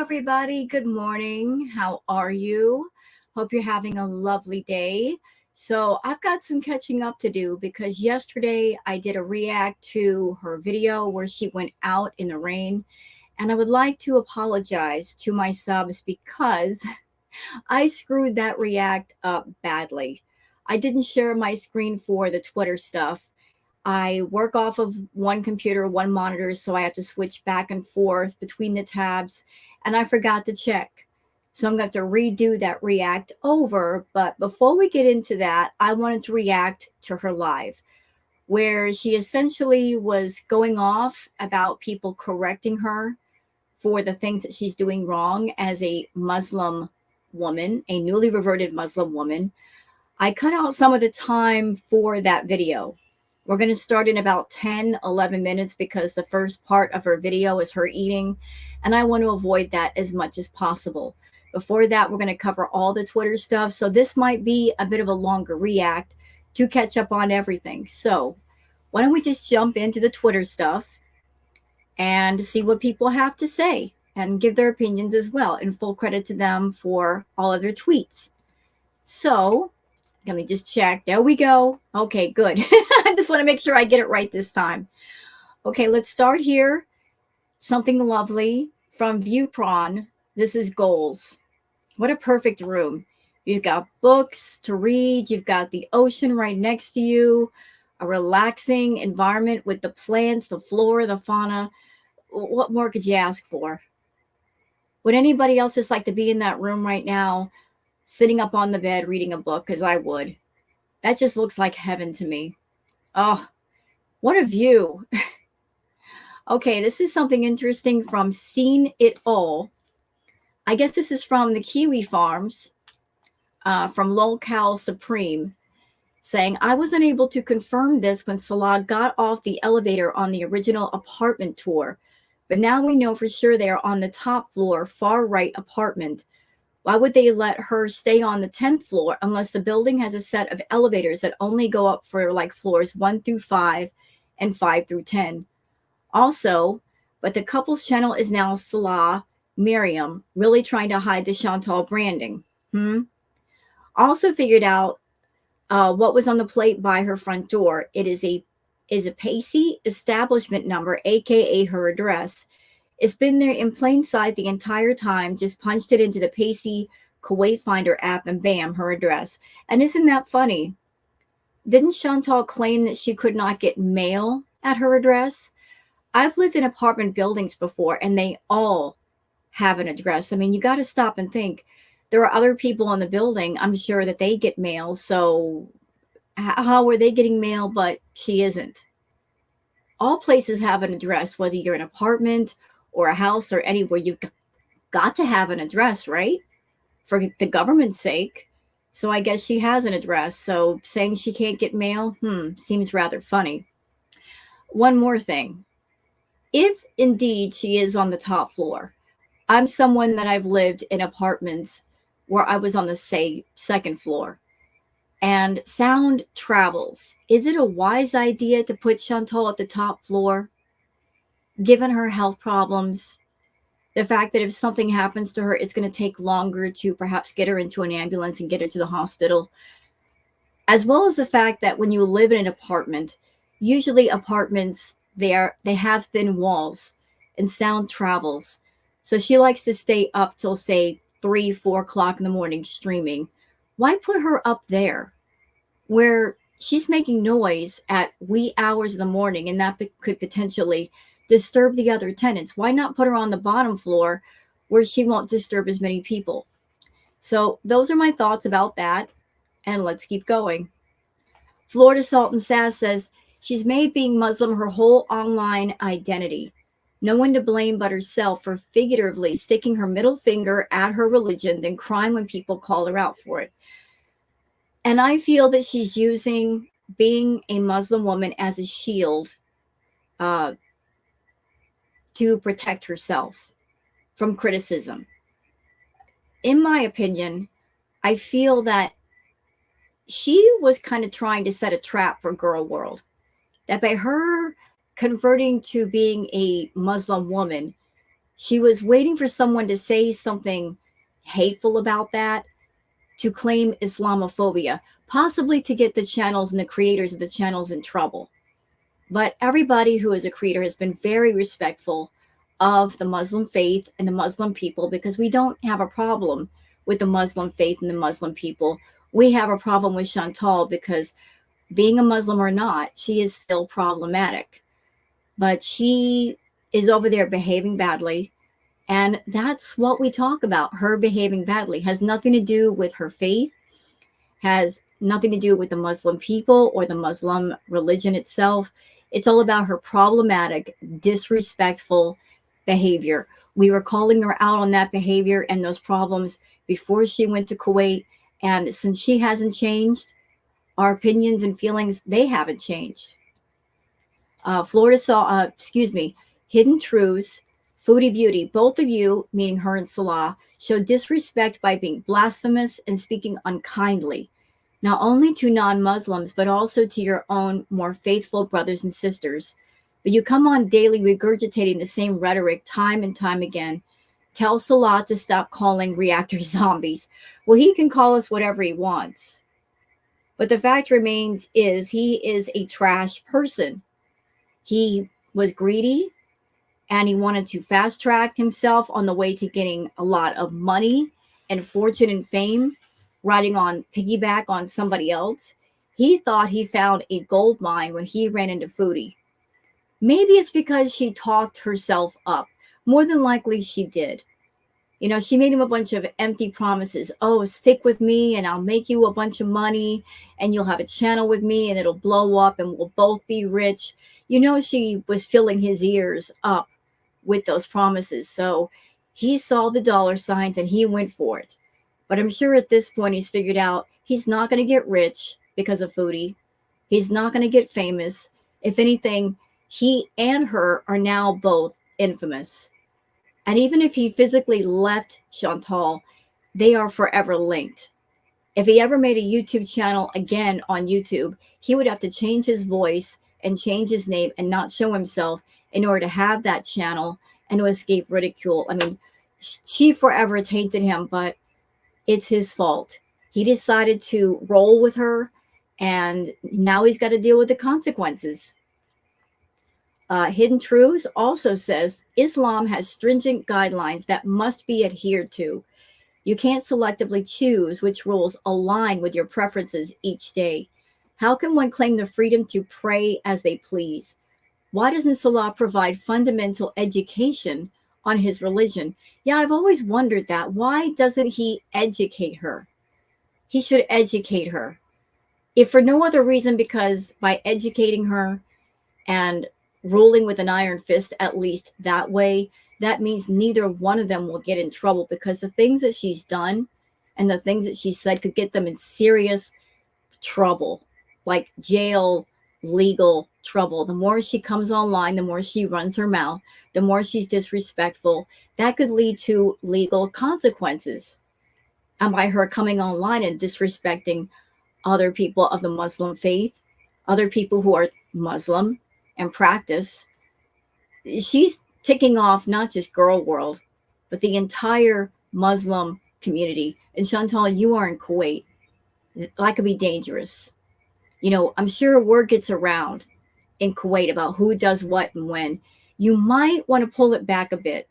everybody. Good morning. How are you? Hope you're having a lovely day. So, I've got some catching up to do because yesterday I did a react to her video where she went out in the rain. And I would like to apologize to my subs because I screwed that react up badly. I didn't share my screen for the Twitter stuff. I work off of one computer, one monitor, so I have to switch back and forth between the tabs, and I forgot to check. So I'm going to have to redo that react over. But before we get into that, I wanted to react to her live, where she essentially was going off about people correcting her for the things that she's doing wrong as a Muslim woman, a newly reverted Muslim woman. I cut out some of the time for that video. We're going to start in about 10, 11 minutes because the first part of her video is her eating, and I want to avoid that as much as possible. Before that, we're going to cover all the Twitter stuff, so this might be a bit of a longer react to catch up on everything. So why don't we just jump into the Twitter stuff and see what people have to say and give their opinions as well, and full credit to them for all of their tweets. So let me just check. There we go. Okay, good. I just want to make sure I get it right this time. Okay, let's start here. Something lovely from Viewprawn. This is goals. What a perfect room. You've got books to read. You've got the ocean right next to you. A relaxing environment with the plants, the flora, the fauna. What more could you ask for? Would anybody else just like to be in that room right now, sitting up on the bed reading a book? Because I would. That just looks like heaven to me. Oh, what a view. Okay, this is something interesting from Seen It All. I guess this is from the Kiwi Farms, from Lolcal Supreme, saying, I was unable to confirm this when Salah got off the elevator on the original apartment tour, but now we know for sure they are on the top floor, far right apartment. Why would they let her stay on the 10th floor unless the building has a set of elevators that only go up for like floors 1 through 5 and 5 through 10? Also, but the couple's channel is now Salah, Miriam, really trying to hide the Chantal branding. Also figured out what was on the plate by her front door. It is a Pacey establishment number, aka her address. It's been there in plain sight the entire time. Just punched it into the Pacey Kuwait Finder app and bam, her address. And isn't that funny? Didn't Chantal claim that she could not get mail at her address? I've lived in apartment buildings before and they all have an address. I mean, you got to stop and think. There are other people in the building, I'm sure, that they get mail. So how are they getting mail, but she isn't? All places have an address, whether you're an apartment or a house or anywhere. You've got to have an address, right? For the government's sake. So I guess she has an address. So saying she can't get mail, seems rather funny. One more thing. If indeed she is on the top floor, I'm someone that I've lived in apartments where I was on the second floor, and sound travels. Is it a wise idea to put Chantal at the top floor, given her health problems? The fact that if something happens to her, it's going to take longer to perhaps get her into an ambulance and get her to the hospital. As well as the fact that when you live in an apartment, usually apartments, they have thin walls and sound travels. So she likes to stay up till, say, 3, 4 o'clock in the morning streaming. Why put her up there where she's making noise at wee hours of the morning, and that could potentially disturb the other tenants? Why not put her on the bottom floor where she won't disturb as many people? So those are my thoughts about that. And let's keep going. Florida Sultan Sass says she's made being Muslim her whole online identity. No one to blame but herself for figuratively sticking her middle finger at her religion, then crying when people call her out for it. And I feel that she's using being a Muslim woman as a shield to protect herself from criticism. In my opinion, I feel that she was kind of trying to set a trap for Girl World. That by her converting to being a Muslim woman, She was waiting for someone to say something hateful about that to claim Islamophobia, possibly to get the channels and the creators of the channels in trouble. But everybody who is a creator has been very respectful of the Muslim faith and the Muslim people, because we don't have a problem with the Muslim faith and the Muslim people. We have a problem with Chantal because, being a Muslim or not, she is still problematic. But she is over there behaving badly. And that's what we talk about. Her behaving badly has nothing to do with her faith, has nothing to do with the Muslim people or the Muslim religion itself. It's all about her problematic, disrespectful behavior. We were calling her out on that behavior and those problems before she went to Kuwait. And since she hasn't changed, our opinions and feelings, they haven't changed. Florida saw, Hidden Truths, Foodie Beauty, both of you, meaning her and Salah, showed disrespect by being blasphemous and speaking unkindly, not only to non-Muslims, but also to your own more faithful brothers and sisters. But you come on daily regurgitating the same rhetoric time and time again. Tell Salah to stop calling reactors zombies. Well, he can call us whatever he wants. But the fact remains is he is a trash person. He was greedy and he wanted to fast track himself on the way to getting a lot of money and fortune and fame, riding on piggyback on somebody else. He thought he found a gold mine when he ran into Foodie. Maybe it's because she talked herself up. More than likely she did. You know, she made him a bunch of empty promises. Oh, stick with me and I'll make you a bunch of money and you'll have a channel with me and it'll blow up and we'll both be rich. You know, she was filling his ears up with those promises. So he saw the dollar signs and he went for it. But I'm sure at this point he's figured out he's not going to get rich because of Foodie. He's not going to get famous. If anything, he and her are now both infamous. And even if he physically left Chantal, they are forever linked. If he ever made a YouTube channel again on YouTube, he would have to change his voice and change his name and not show himself in order to have that channel and to escape ridicule. I mean, she forever tainted him, but it's his fault. He decided to roll with her, and now he's got to deal with the consequences. Hidden Truths also says Islam has stringent guidelines that must be adhered to. You can't selectively choose which rules align with your preferences each day. How can one claim the freedom to pray as they please? Why doesn't Salah provide fundamental education on his religion? Yeah, I've always wondered that. Why doesn't he educate her? He should educate her. If for no other reason, because by educating her and ruling with an iron fist, at least that way, that means neither one of them will get in trouble, because the things that she's done and the things that she said could get them in serious trouble, like jail, legal trouble. The more she comes online, the more she runs her mouth, the more she's disrespectful. That could lead to legal consequences. And by her coming online and disrespecting other people of the Muslim faith, other people who are Muslim and practice, she's ticking off not just girl world, but the entire Muslim community. And Chantal, you are in Kuwait. That could be dangerous. You know, I'm sure word gets around in Kuwait about who does what and when. You might want to pull it back a bit,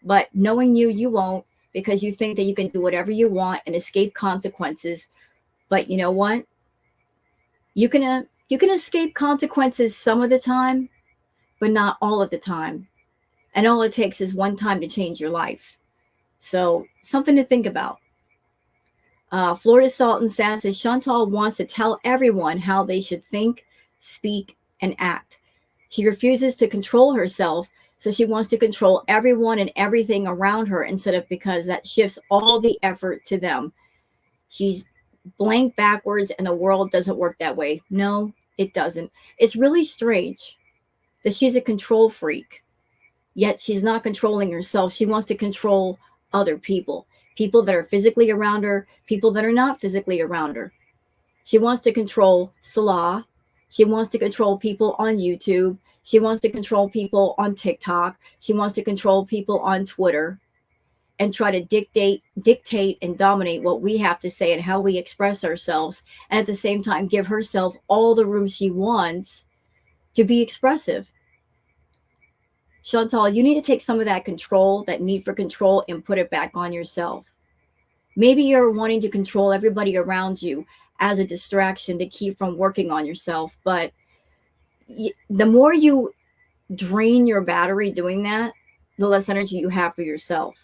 but knowing you, you won't, because you think that you can do whatever you want and escape consequences. But you know what? You can escape consequences some of the time, but not all of the time. And all it takes is one time to change your life. So something to think about. Florida Salt and Sand says Chantal wants to tell everyone how they should think, speak, and act. She refuses to control herself, so she wants to control everyone and everything around her, instead of, because that shifts all the effort to them. She's blank backwards, and the world doesn't work that way. No, it doesn't. It's really strange that she's a control freak, yet she's not controlling herself. She wants to control other people. People that are physically around her, people that are not physically around her. She wants to control Salah. She wants to control people on YouTube. She wants to control people on TikTok. She wants to control people on Twitter and try to dictate and dominate what we have to say and how we express ourselves. And at the same time, give herself all the room she wants to be expressive. Chantal, you need to take some of that control, that need for control, and put it back on yourself. Maybe you're wanting to control everybody around you as a distraction to keep from working on yourself. But the more you drain your battery doing that, the less energy you have for yourself.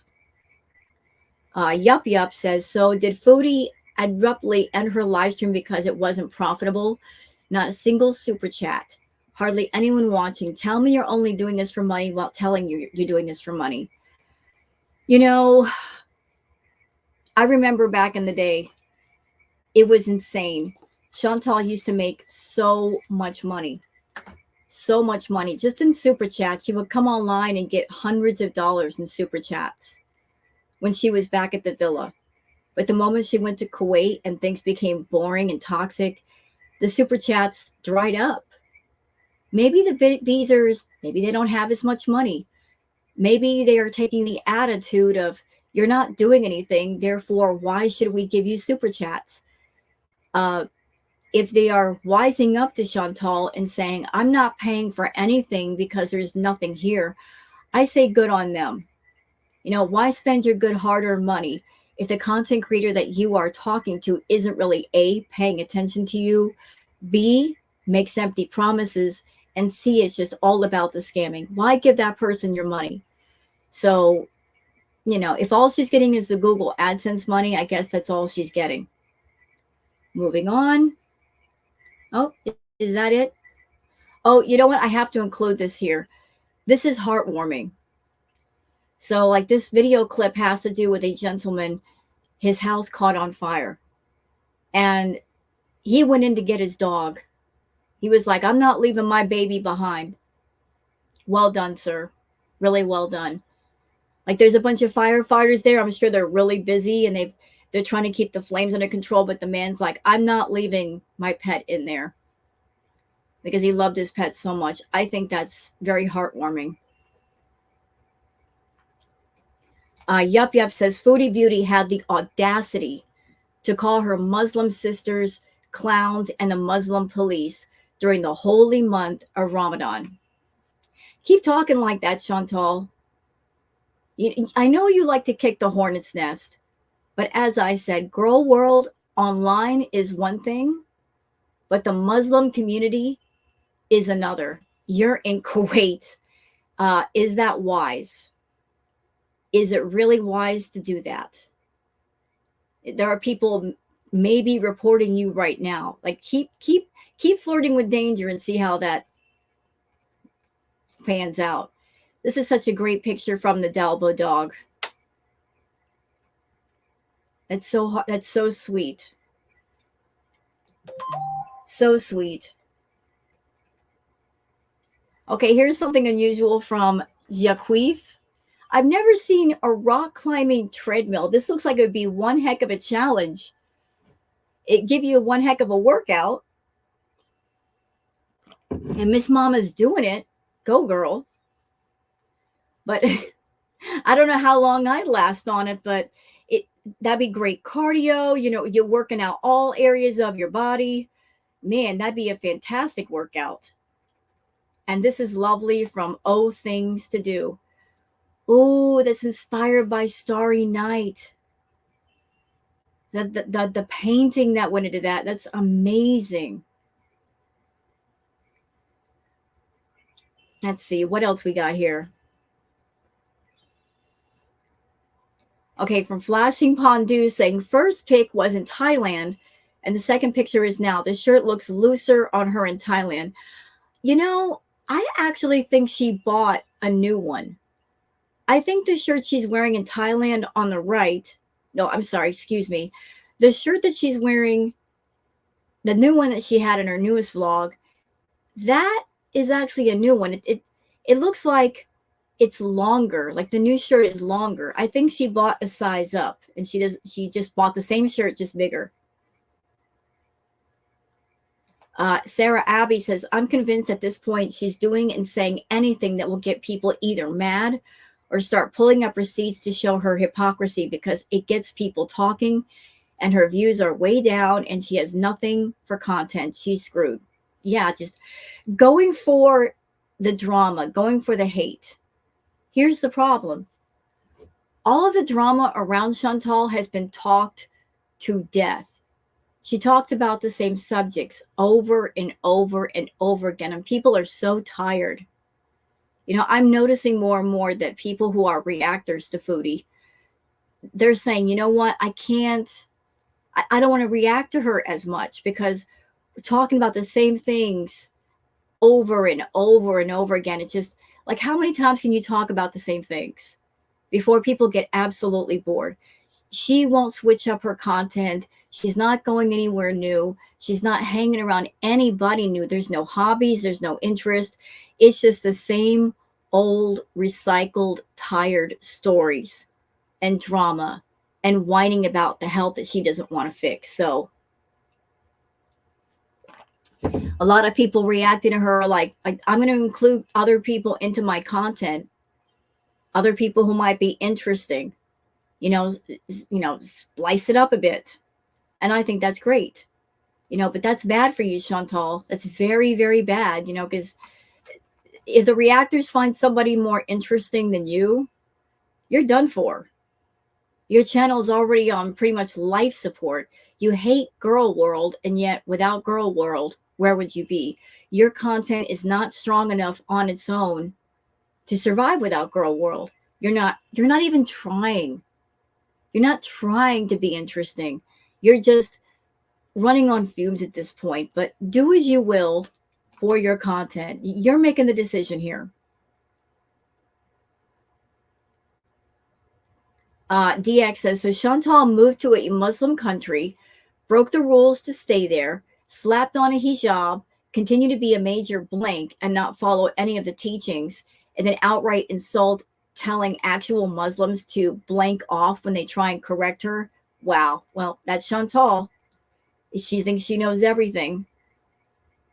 Yup Yup says, so did Foodie abruptly end her live stream because it wasn't profitable? Not a single super chat. Hardly anyone watching. Tell me you're only doing this for money while telling you you're doing this for money. You know, I remember back in the day, it was insane. Chantal used to make so much money. So much money. Just in super chats. She would come online and get hundreds of dollars in super chats when she was back at the villa. But the moment she went to Kuwait and things became boring and toxic, the super chats dried up. Maybe the Beezers, maybe they don't have as much money. Maybe they are taking the attitude of, you're not doing anything, therefore, why should we give you super chats? If they are wising up to Chantal and saying, I'm not paying for anything because there's nothing here, I say good on them. You know, why spend your good hard-earned money if the content creator that you are talking to isn't really A, paying attention to you, B, makes empty promises, and C, it's just all about the scamming? Why give that person your money? So, you know, if all she's getting is the Google AdSense money, I guess that's all she's getting. Moving on. Oh, is that it? Oh, you know what? I have to include this here. This is heartwarming. So like this video clip has to do with a gentleman, his house caught on fire. And he went in to get his dog. He was like, I'm not leaving my baby behind. Well done, sir. Really well done. Like there's a bunch of firefighters there. I'm sure they're really busy and they're trying to keep the flames under control. But the man's like, I'm not leaving my pet in there because he loved his pet so much. I think that's very heartwarming. Yup Yup says, Foodie Beauty had the audacity to call her Muslim sisters clowns and the Muslim police during the holy month of Ramadan. Keep talking like that, Chantal. I know you like to kick the hornet's nest, but as I said, girl world online is one thing, but the Muslim community is another. You're in Kuwait. Is that wise? Is it really wise to do that? There are people maybe reporting you right now. Like keep flirting with danger and see how that pans out. This is such a great picture from the Dalbo dog. That's so sweet. So sweet. Okay, here's something unusual from Jaquif. I've never seen a rock climbing treadmill. This looks like it would be one heck of a challenge. It give you one heck of a workout. And Miss Mama's doing it. Go, girl. But I don't know how long I'd last on it, but that'd be great cardio. You know, you're working out all areas of your body. Man, that'd be a fantastic workout. And this is lovely from Oh Things to Do. Oh, that's inspired by Starry Night. The painting that went into that, that's amazing. Let's see, what else we got here? Okay, from Flashing Pondu saying first pic was in Thailand and the second picture is now. The shirt looks looser on her in Thailand. You know, I actually think she bought a new one. I think the shirt she's wearing in Thailand on the right, no, I'm sorry, excuse me. The shirt that she's wearing, the new one that she had in her newest vlog, that is actually a new one. It looks like it's longer, like the new shirt is longer. I think she bought a size up and she just bought the same shirt, just bigger. Sarah Abbey says, I'm convinced at this point she's doing and saying anything that will get people either mad or start pulling up receipts to show her hypocrisy, because it gets people talking and her views are way down and she has nothing for content. She's screwed. Yeah, just going for the drama, going for the hate. Here's the problem. All of the drama around Chantal has been talked to death. She talked about the same subjects over and over and over again, and people are so tired. You know, I'm noticing more and more that people who are reactors to Foodie, they're saying, you know what, I don't want to react to her as much, because we're talking about the same things over and over and over again. It's just like, how many times can you talk about the same things before people get absolutely bored? She won't switch up her content. She's not going anywhere new. She's not hanging around anybody new. There's no hobbies. There's no interest. It's just the same old, recycled, tired stories and drama and whining about the health that she doesn't want to fix. So a lot of people reacting to her like I'm going to include other people into my content, other people who might be interesting. Splice it up a bit. And I think that's great, but that's bad for you, Chantal. That's very, very bad, because if the reactors find somebody more interesting than you're done for. Your channel is already on pretty much life support. You hate Girl World, and yet without Girl World, where would you be? Your content is not strong enough on its own to survive without Girl World. You're not even trying. You're not trying to be interesting. You're just running on fumes at this point. But do as you will for your content. You're making the decision here. DX says, so Chantal moved to a Muslim country, broke the rules to stay there, slapped on a hijab, continued to be a major blank and not follow any of the teachings, and then outright insult telling actual Muslims to blank off when they try and correct her. Wow. Well, that's Chantal. She thinks she knows everything.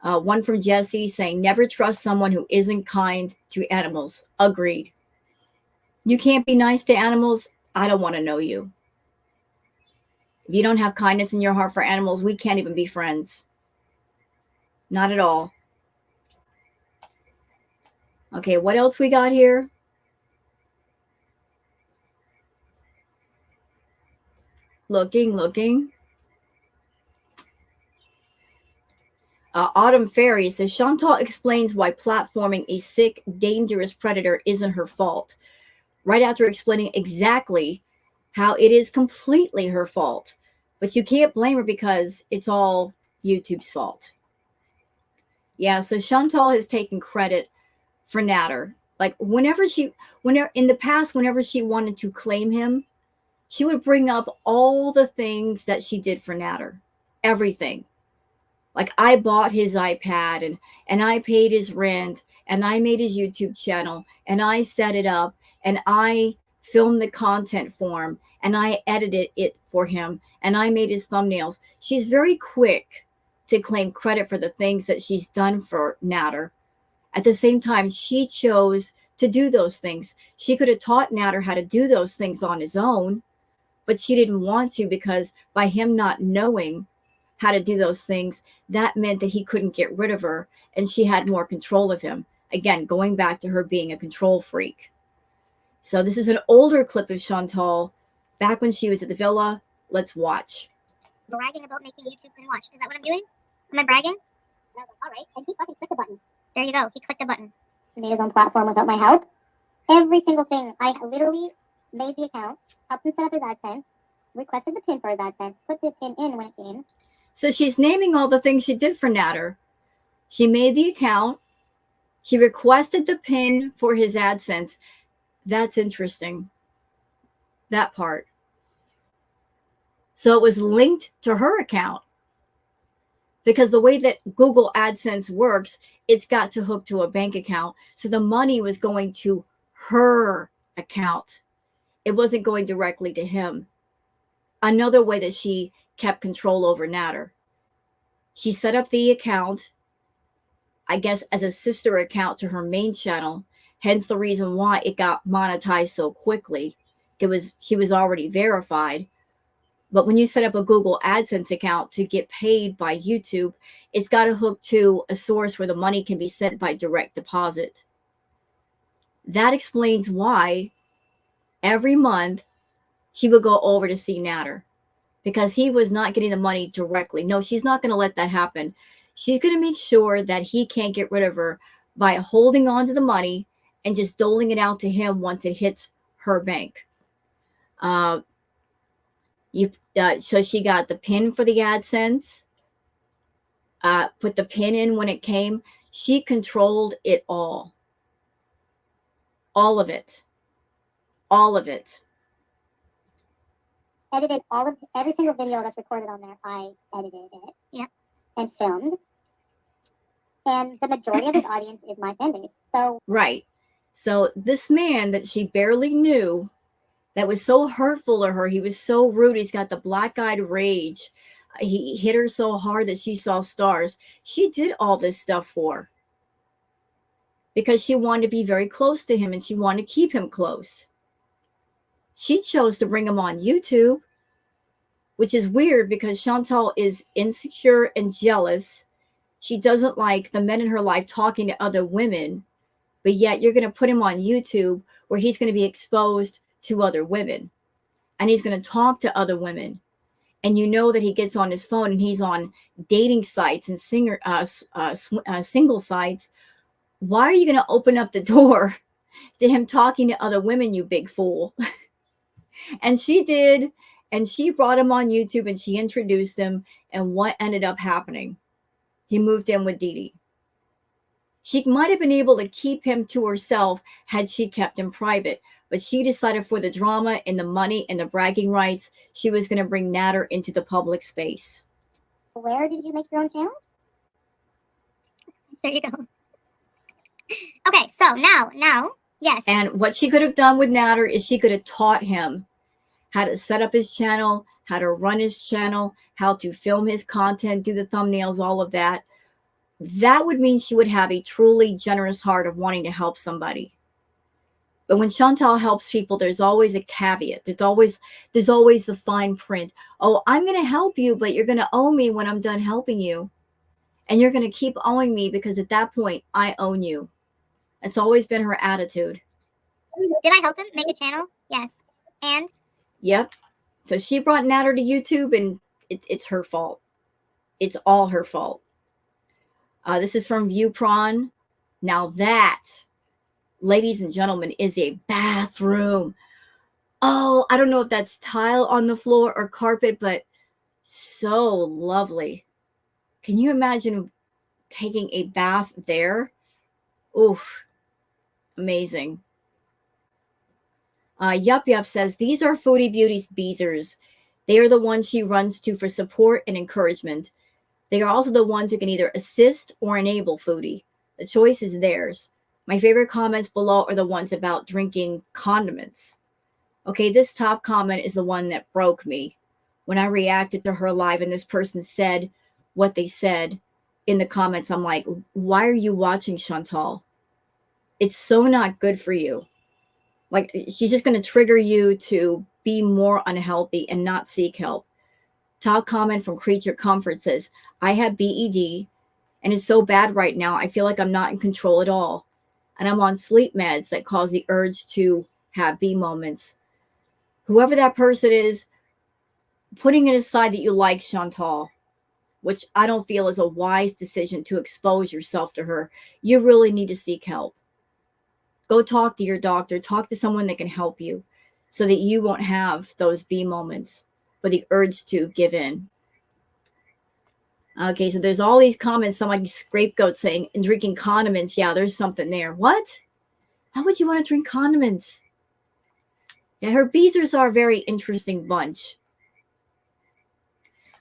One from Jesse saying, never trust someone who isn't kind to animals. Agreed. You can't be nice to animals. I don't want to know you. If you don't have kindness in your heart for animals, we can't even be friends. Not at all. Okay, what else we got here? Looking. Autumn Fairy says, Chantal explains why platforming a sick, dangerous predator isn't her fault, right after explaining exactly how it is completely her fault. But you can't blame her because it's all YouTube's fault. Yeah, so Chantal has taken credit for Natter. Like whenever in the past, whenever she wanted to claim him, she would bring up all the things that she did for Natter. Everything. Like I bought his iPad and I paid his rent and I made his YouTube channel and I set it up and I filmed the content for him and I edited it for him and I made his thumbnails. She's very quick to claim credit for the things that she's done for Natter. At the same time, she chose to do those things. She could have taught Natter how to do those things on his own, but she didn't want to, because by him not knowing how to do those things, that meant that he couldn't get rid of her and she had more control of him. Again, going back to her being a control freak. So this is an older clip of Chantal back when she was at the villa. Let's watch. Bragging about making YouTube and watch. Is that what I'm doing? Am I bragging? And I was like, all right. And he fucking clicked the button. There you go. He clicked the button. He made his own platform without my help. Every single thing. I literally made the account, helped him set up his AdSense, requested the pin for his AdSense, put the pin in when it came. So she's naming all the things she did for Natter. She made the account. She requested the pin for his AdSense. That's interesting. That part. So it was linked to her account. Because the way that Google AdSense works, it's got to hook to a bank account. So the money was going to her account. It wasn't going directly to him. Another way that she kept control over Natter. She set up the account, I guess, as a sister account to her main channel, hence the reason why it got monetized so quickly. She was already verified. But when you set up a Google AdSense account to get paid by YouTube, it's got to hook to a source where the money can be sent by direct deposit. That explains why every month she would go over to see Natter, because he was not getting the money directly. No, she's not going to let that happen. She's going to make sure that he can't get rid of her by holding on to the money and just doling it out to him once it hits her bank. So she got the pin for the AdSense, put the pin in when it came. She controlled it all. All of it. All of it. Edited every single video that's recorded on there. I edited it. Yeah. And filmed. And the majority of his audience is my fan base. So right. So this man that she barely knew, that was so hurtful to her, he was so rude, he's got the black-eyed rage. He hit her so hard that she saw stars. She did all this stuff for, because she wanted to be very close to him and she wanted to keep him close. She chose to bring him on YouTube, which is weird because Chantal is insecure and jealous. She doesn't like the men in her life talking to other women, but yet you're going to put him on YouTube where he's going to be exposed to other women and he's going to talk to other women. And you know that he gets on his phone and he's on dating sites and single sites. Why are you going to open up the door to him talking to other women, you big fool? And she did. And she brought him on YouTube and she introduced him. And what ended up happening? He moved in with Dee Dee. She might have been able to keep him to herself had she kept him private. But she decided for the drama and the money and the bragging rights, she was going to bring Natter into the public space. Where did you make your own channel? There you go. Okay, so now, yes. And what she could have done with Natter is she could have taught him how to set up his channel, how to run his channel, how to film his content, do the thumbnails, all of that. That would mean she would have a truly generous heart of wanting to help somebody. But when Chantal helps people, there's always a caveat. There's always the fine print. Oh, I'm going to help you, but you're going to owe me when I'm done helping you. And you're going to keep owing me because at that point, I own you. It's always been her attitude. Did I help him make a channel? Yes. And? Yep. So she brought Natter to YouTube and it's her fault. It's all her fault. This is from ViewPrawn. Now that, ladies and gentlemen, is a bathroom. Oh, I don't know if that's tile on the floor or carpet, but so lovely. Can you imagine taking a bath there? Oof, amazing. Yup says, these are Foodie Beauty's beezers. They are the ones she runs to for support and encouragement. They are also the ones who can either assist or enable Foodie. The choice is theirs. My favorite comments below are the ones about drinking condiments. Okay, this top comment is the one that broke me. When I reacted to her live and this person said what they said in the comments, I'm like, why are you watching, Chantal? It's so not good for you. Like, she's just going to trigger you to be more unhealthy and not seek help. Top comment from Creature Comfort says, I have BED and it's so bad right now. I feel like I'm not in control at all. And I'm on sleep meds that cause the urge to have B moments. Whoever that person is, putting it aside that you like Chantal, which I don't feel is a wise decision to expose yourself to her, you really need to seek help. Go talk to your doctor. Talk to someone that can help you so that you won't have those B moments or the urge to give in. Okay, so there's all these comments, some like Scapegoat saying, and drinking condiments. Yeah, there's something there. What? How would you want to drink condiments? Yeah, her beezers are a very interesting bunch.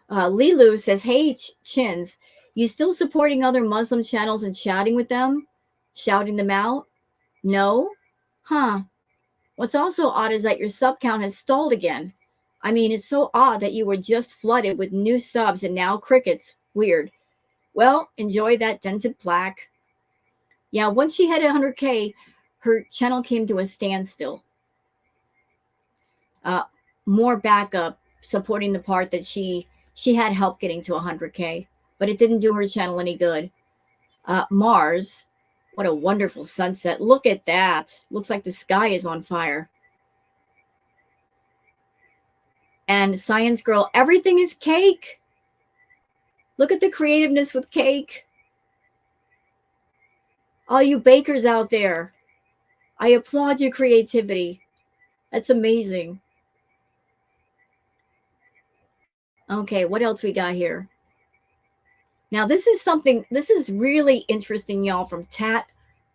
Lilu says, hey, Chins, you still supporting other Muslim channels and chatting with them? Shouting them out? No? Huh. What's also odd is that your sub count has stalled again. I mean, it's so odd that you were just flooded with new subs and now crickets. Weird. Well, enjoy that dented plaque. Yeah, once she hit 100K, her channel came to a standstill. Uh, More backup supporting the part that she had help getting to 100K, but it didn't do her channel any good. Mars, what a wonderful sunset. Look at that. Looks like the sky is on fire. And Science Girl, everything is cake. Look at the creativeness with cake. All you bakers out there, I applaud your creativity. That's amazing. Okay, what else we got here? Now, this is really interesting, y'all, from Tat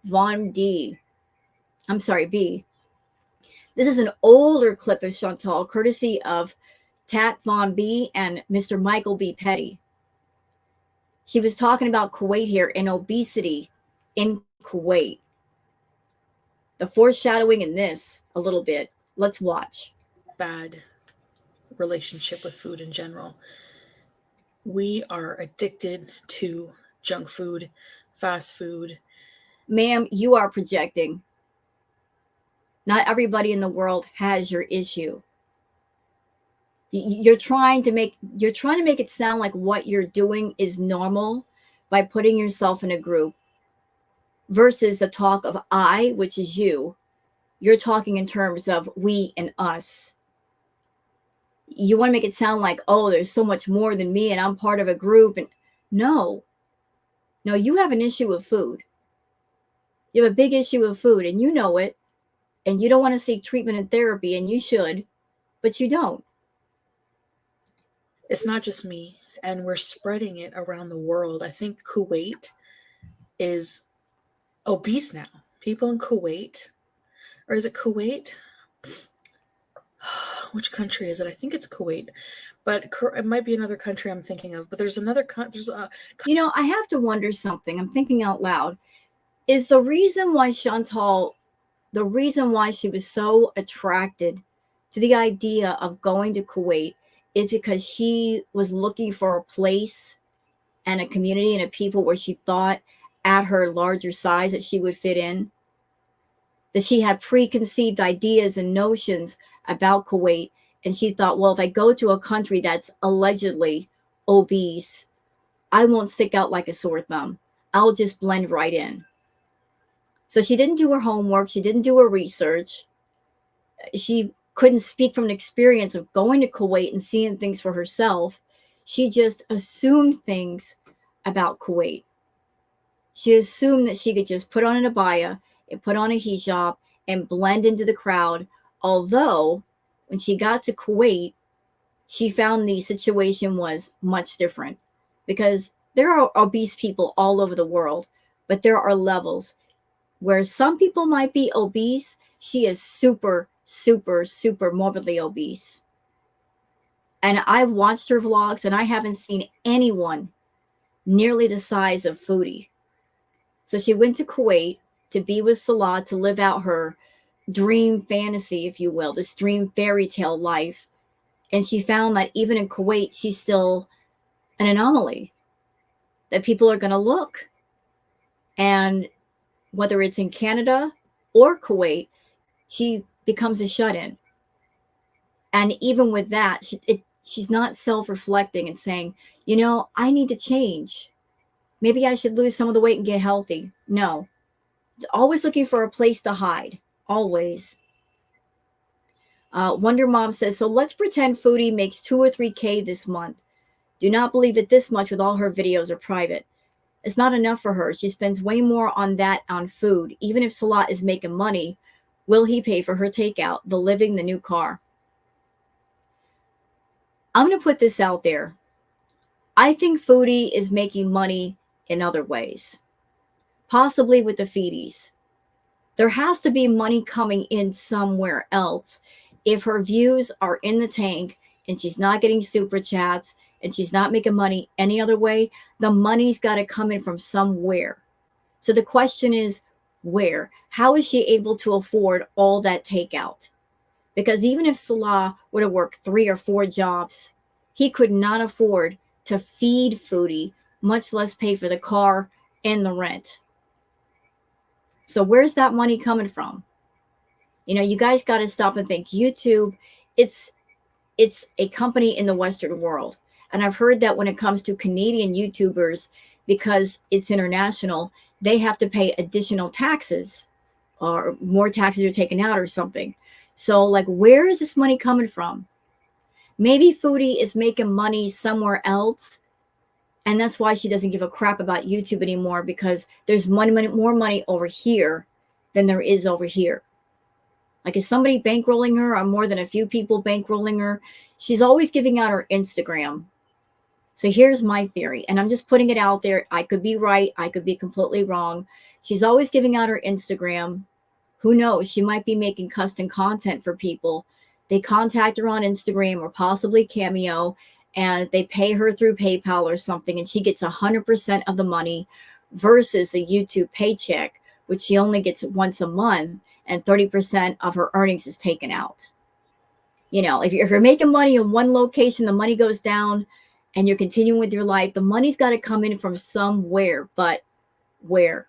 Von D. I'm sorry, B. This is an older clip of Chantal, courtesy of Tat Von B and Mr. Michael B. Petty. She was talking about Kuwait here and obesity in Kuwait. The foreshadowing in this a little bit. Let's watch. Bad relationship with food in general. We are addicted to junk food, fast food. Ma'am, you are projecting. Not everybody in the world has your issue. You're trying to make it sound like what you're doing is normal by putting yourself in a group versus the talk of I, which is you. You're talking in terms of we and us. You want to make it sound like, oh, there's so much more than me and I'm part of a group. And no, you have an issue with food. You have a big issue with food and you know it. And you don't want to seek treatment and therapy, and you should, but you don't. It's not just me, and we're spreading it around the world. I think Kuwait is obese now. People in Kuwait, or is it Kuwait? Which country is it? I think it's Kuwait, but it might be another country I'm thinking of. But there's another country. I have to wonder something. I'm thinking out loud. Is the reason why Chantal, the reason why she was so attracted to the idea of going to Kuwait is because she was looking for a place and a community and a people where she thought at her larger size that she would fit in? That she had preconceived ideas and notions about Kuwait. And she thought, well, if I go to a country that's allegedly obese, I won't stick out like a sore thumb. I'll just blend right in. So she didn't do her homework. She didn't do her research. She couldn't speak from an experience of going to Kuwait and seeing things for herself. She just assumed things about Kuwait. She assumed that she could just put on an abaya and put on a hijab and blend into the crowd. Although when she got to Kuwait, she found the situation was much different because there are obese people all over the world, but there are levels. Where some people might be obese, she is super, super, super morbidly obese. And I've watched her vlogs and I haven't seen anyone nearly the size of Foodie. So she went to Kuwait to be with Salah, to live out her dream fantasy, if you will, this dream fairy tale life. And she found that even in Kuwait, she's still an anomaly, that people are going to look. And whether it's in Canada or Kuwait, she becomes a shut-in. And even with that, she's not self-reflecting and saying, I need to change. Maybe I should lose some of the weight and get healthy. No. Always looking for a place to hide. Always. Wonder Mom says, so let's pretend Foodie makes 2 or 3K this month. Do not believe it this much with all her videos are private. It's not enough for her. She spends way more on that on food. Even if Salat is making money, will he pay for her takeout, the living, the new car? I'm going to put this out there. I think Foodie is making money in other ways, possibly with the feedies. There has to be money coming in somewhere else. If her views are in the tank and she's not getting super chats and she's not making money any other way, the money's got to come in from somewhere. So the question is, where? How is she able to afford all that takeout? Because even if Salah were to work 3 or 4 jobs, he could not afford to feed Foodie much less pay for the car and the rent. So where's that money coming from? You know, you guys got to stop and think. YouTube, it's a company in the Western world. And I've heard that when it comes to Canadian YouTubers, because it's international, they have to pay additional taxes, or more taxes are taken out or something. So like, where is this money coming from? Maybe Foodie is making money somewhere else, and that's why she doesn't give a crap about YouTube anymore, because there's more money over here than there is over here. Like, is somebody bankrolling her, or more than a few people bankrolling her? She's always giving out her Instagram. So here's my theory, and I'm just putting it out there. I could be right. I could be completely wrong. She's always giving out her Instagram. Who knows? She might be making custom content for people. They contact her on Instagram or possibly Cameo, and they pay her through PayPal or something, and she gets 100% of the money versus the YouTube paycheck, which she only gets once a month, and 30% of her earnings is taken out. You know, if you're making money in one location, the money goes down and you're continuing with your life, the money's got to come in from somewhere, but where?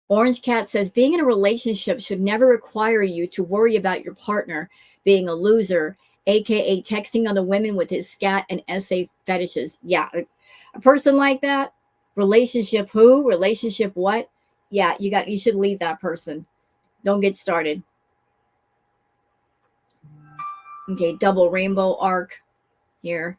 Orange Cat says, being in a relationship should never require you to worry about your partner being a loser, aka texting other women with his scat and essay fetishes. Yeah, a person like that, relationship who? Relationship what? Yeah, you should leave that person. Don't get started. Okay, double rainbow arc here.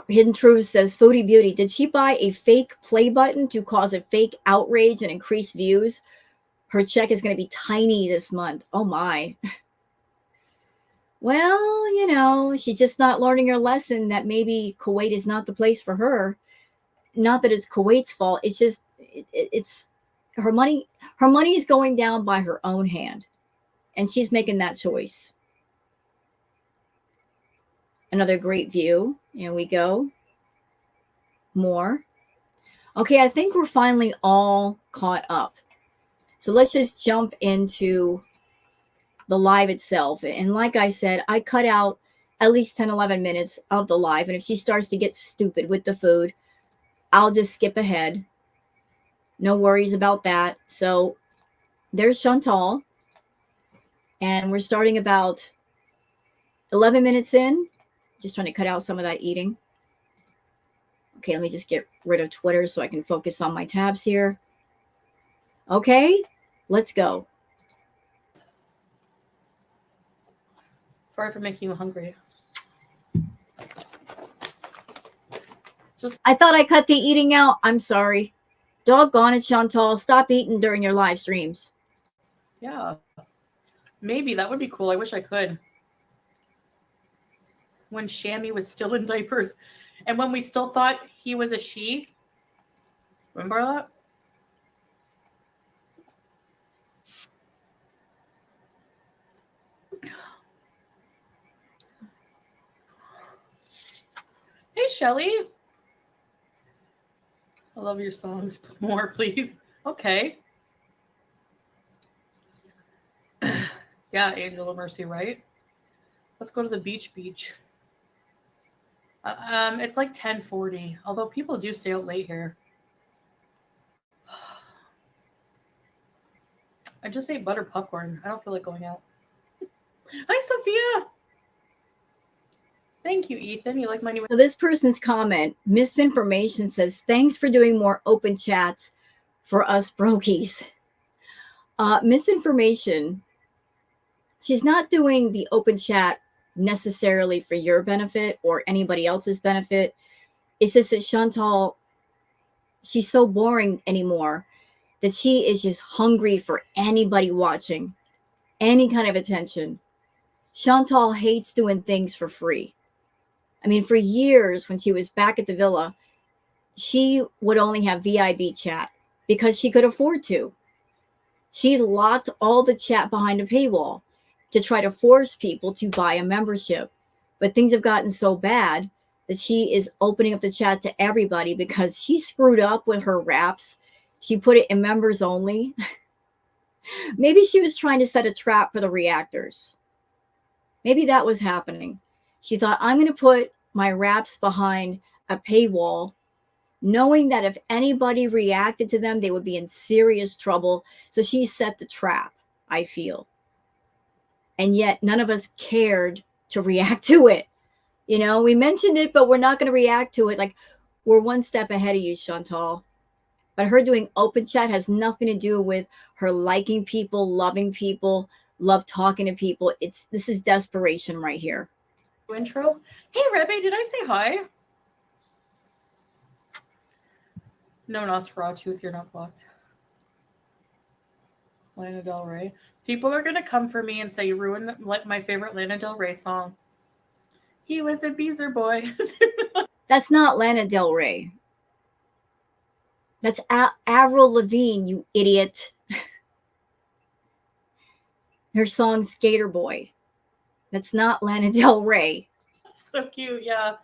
Hidden Truth says, Foodie Beauty, did she buy a fake play button to cause a fake outrage and increase views? Her check is going to be tiny this month. Oh my. Well, you know, she's just not learning her lesson that maybe Kuwait is not the place for her. Not that it's Kuwait's fault. It's just, it's her money. Her money is going down by her own hand, and she's making that choice. Another great view. Here we go. More. Okay, I think we're finally all caught up. So let's just jump into the live itself. And like I said, I cut out at least 10, 11 minutes of the live. And if she starts to get stupid with the food, I'll just skip ahead. No worries about that. So there's Chantal. And we're starting about 11 minutes in. Just trying to cut out some of that eating. Okay, let me just get rid of Twitter so I can focus on my tabs here. Okay, let's go. Sorry for making you hungry. I thought I cut the eating out. I'm sorry. Doggone it, Chantal. Stop eating during your live streams. Yeah. Maybe that would be cool. I wish I could. When Shammy was still in diapers and when we still thought he was a she. Remember that? Hey, Shelly. I love your songs. More, please. Okay. Yeah, Angel of Mercy, right? Let's go to the beach. It's like 10:40, although people do stay out late here. I just ate butter popcorn. I don't feel like going out. Hi, Sophia. Thank you, Ethan. You like my new... So this person's comment, Misinformation, says, thanks for doing more open chats for us brokies. Misinformation, she's not doing the open chat necessarily for your benefit or anybody else's benefit. It's just that Chantal, she's so boring anymore that she is just hungry for anybody watching, any kind of attention. Chantal hates doing things for free. I mean, for years when she was back at the villa, she would only have VIB chat because she could afford to. She locked all the chat behind a paywall to try to force people to buy a membership. But things have gotten so bad that she is opening up the chat to everybody because she screwed up with her raps. She put it in members only. Maybe she was trying to set a trap for the reactors. Maybe that was happening. She thought, I'm going to put my raps behind a paywall, knowing that if anybody reacted to them, they would be in serious trouble. So she set the trap, I feel. And yet none of us cared to react to it. You know, we mentioned it, but we're not going to react to it. Like, we're one step ahead of you, Chantal. But her doing open chat has nothing to do with her liking people, loving people, love talking to people. This is desperation right here. Intro. Hey, Rebbe, did I say hi? No, Nosferatu, if you're not blocked. Lana Del Rey. People are going to come for me and say you ruined my favorite Lana Del Rey song. He was a Beezer boy. That's not Lana Del Rey. That's Avril Lavigne, you idiot. Her song Skater Boy. That's not Lana Del Rey. So cute, yeah.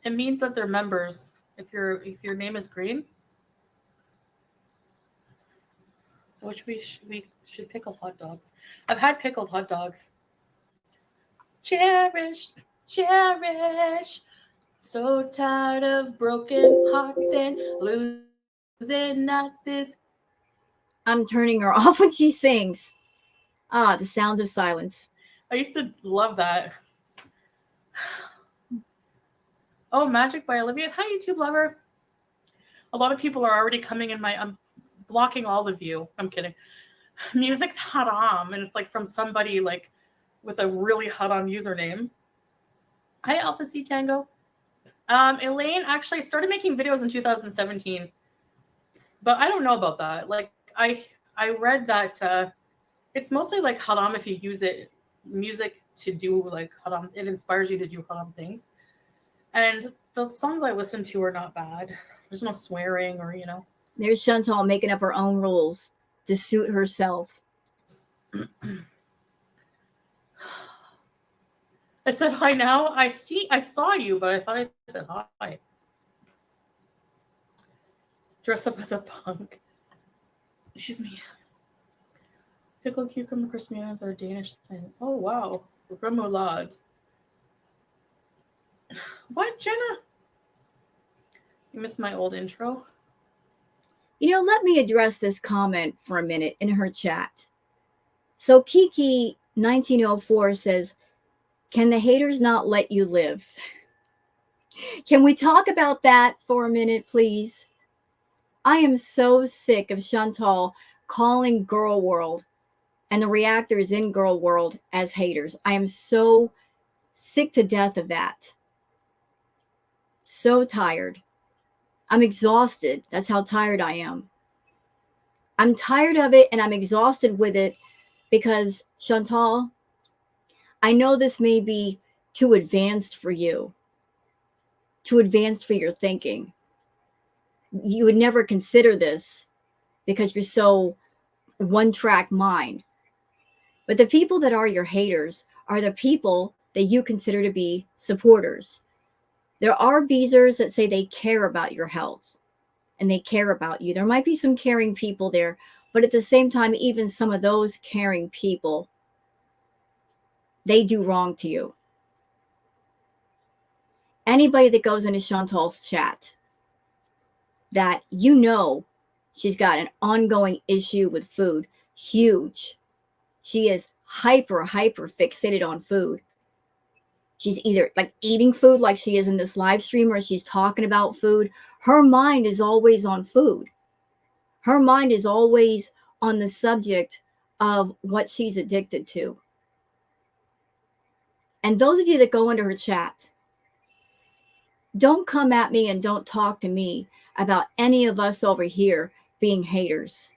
It means that they're members. If your name is green, which we should pickle hot dogs. I've had pickled hot dogs. Cherish, cherish. So tired of broken hearts and losing at this. I'm turning her off when she sings. Ah, the sounds of silence. I used to love that. Oh, Magic by Olivia. Hi, YouTube lover. A lot of people are already coming in I'm blocking all of you. I'm kidding. Music's haram, and it's like from somebody like with a really haram username. Hi, Alpha C Tango. Elaine actually started making videos in 2017, but I don't know about that. Like I read that it's mostly like haram if you use music to do like haram. It inspires you to do haram things. And the songs I listen to are not bad. There's no swearing or, you know. There's Chantal making up her own rules to suit herself. I said hi now. I saw you, but I thought I said hi. Dress up as a punk. Excuse me. Pickled cucumber crispy onions are a Danish thing. Oh, wow. Remoulade. What, Jenna? You missed my old intro? You know, let me address this comment for a minute in her chat. So Kiki 1904 says, can the haters not let you live? Can we talk about that for a minute, please? I am so sick of Chantal calling Girl World and the reactors in Girl World as haters. I am so sick to death of that. So tired. I'm exhausted. That's how tired I am. I'm tired of it and I'm exhausted with it because, Chantal, I know this may be too advanced for you, too advanced for your thinking. You would never consider this because you're so one-track mind. But the people that are your haters are the people that you consider to be supporters. There are beezers that say they care about your health and they care about you. There might be some caring people there, but at the same time, even some of those caring people, they do wrong to you. Anybody that goes into Chantal's chat that you know she's got an ongoing issue with food, huge. She is hyper fixated on food. She's either like eating food like she is in this live stream or she's talking about food. Her mind is always on food. Her mind is always on the subject of what she's addicted to. And those of you that go into her chat, don't come at me and don't talk to me about any of us over here being haters.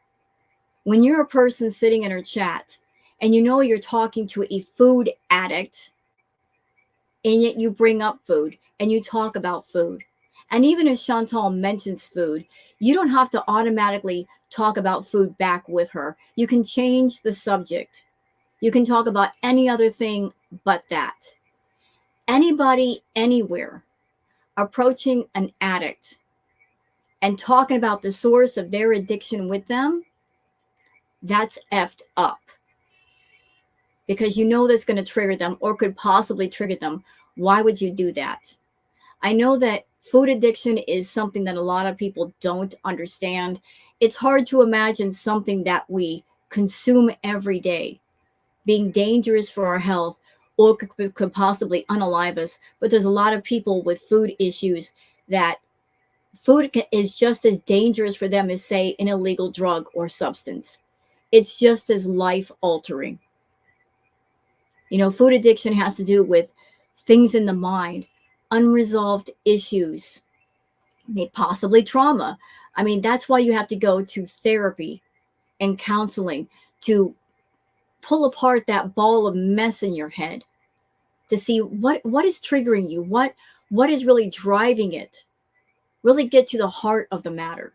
When you're a person sitting in her chat and you know you're talking to a food addict, and yet you bring up food and you talk about food. And even if Chantal mentions food, you don't have to automatically talk about food back with her. You can change the subject. You can talk about any other thing but that. Anybody, anywhere, approaching an addict and talking about the source of their addiction with them, that's effed up. because you know that's going to trigger them or could possibly trigger them. Why would you do that? I know that food addiction is something that a lot of people don't understand. It's hard to imagine something that we consume every day being dangerous for our health or could possibly unalive us. But there's a lot of people with food issues that food is just as dangerous for them as, say, an illegal drug or substance. It's just as life altering. You know, food addiction has to do with things in the mind, unresolved issues, possibly trauma. I mean, that's why you have to go to therapy and counseling to pull apart that ball of mess in your head to see what is triggering you, what is really driving it, really get to the heart of the matter.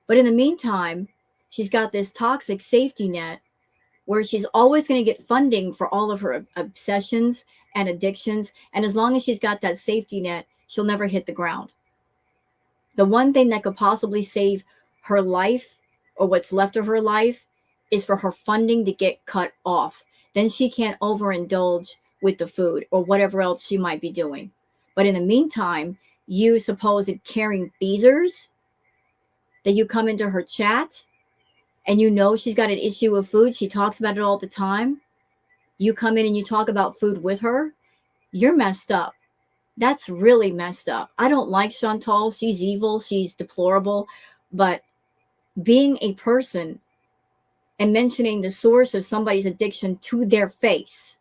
But in the meantime, she's got this toxic safety net where she's always going to get funding for all of her obsessions and addictions. And as long as she's got that safety net, she'll never hit the ground. The one thing that could possibly save her life or what's left of her life is for her funding to get cut off. Then she can't overindulge with the food or whatever else she might be doing. But in the meantime, you supposed caring beezers that you come into her chat and you know she's got an issue with food. She talks about it all the time. You come in and you talk about food with her. You're messed up. That's really messed up. I don't like Chantal. She's evil. She's deplorable. But being a person and mentioning the source of somebody's addiction to their face,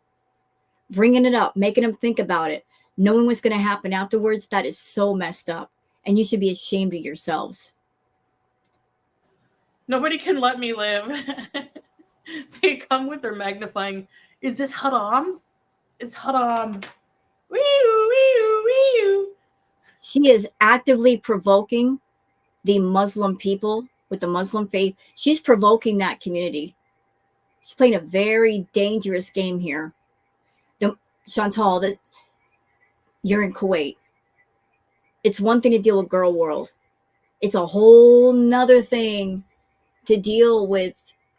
bringing it up, making them think about it, knowing what's going to happen afterwards, that is so messed up. And you should be ashamed of yourselves. Nobody can let me live. They come with their magnifying. Is this haram? It's haram. She is actively provoking the Muslim people with the Muslim faith. She's provoking that community. She's playing a very dangerous game here. Chantal, that you're in Kuwait. It's one thing to deal with girl world. It's a whole nother thing to deal with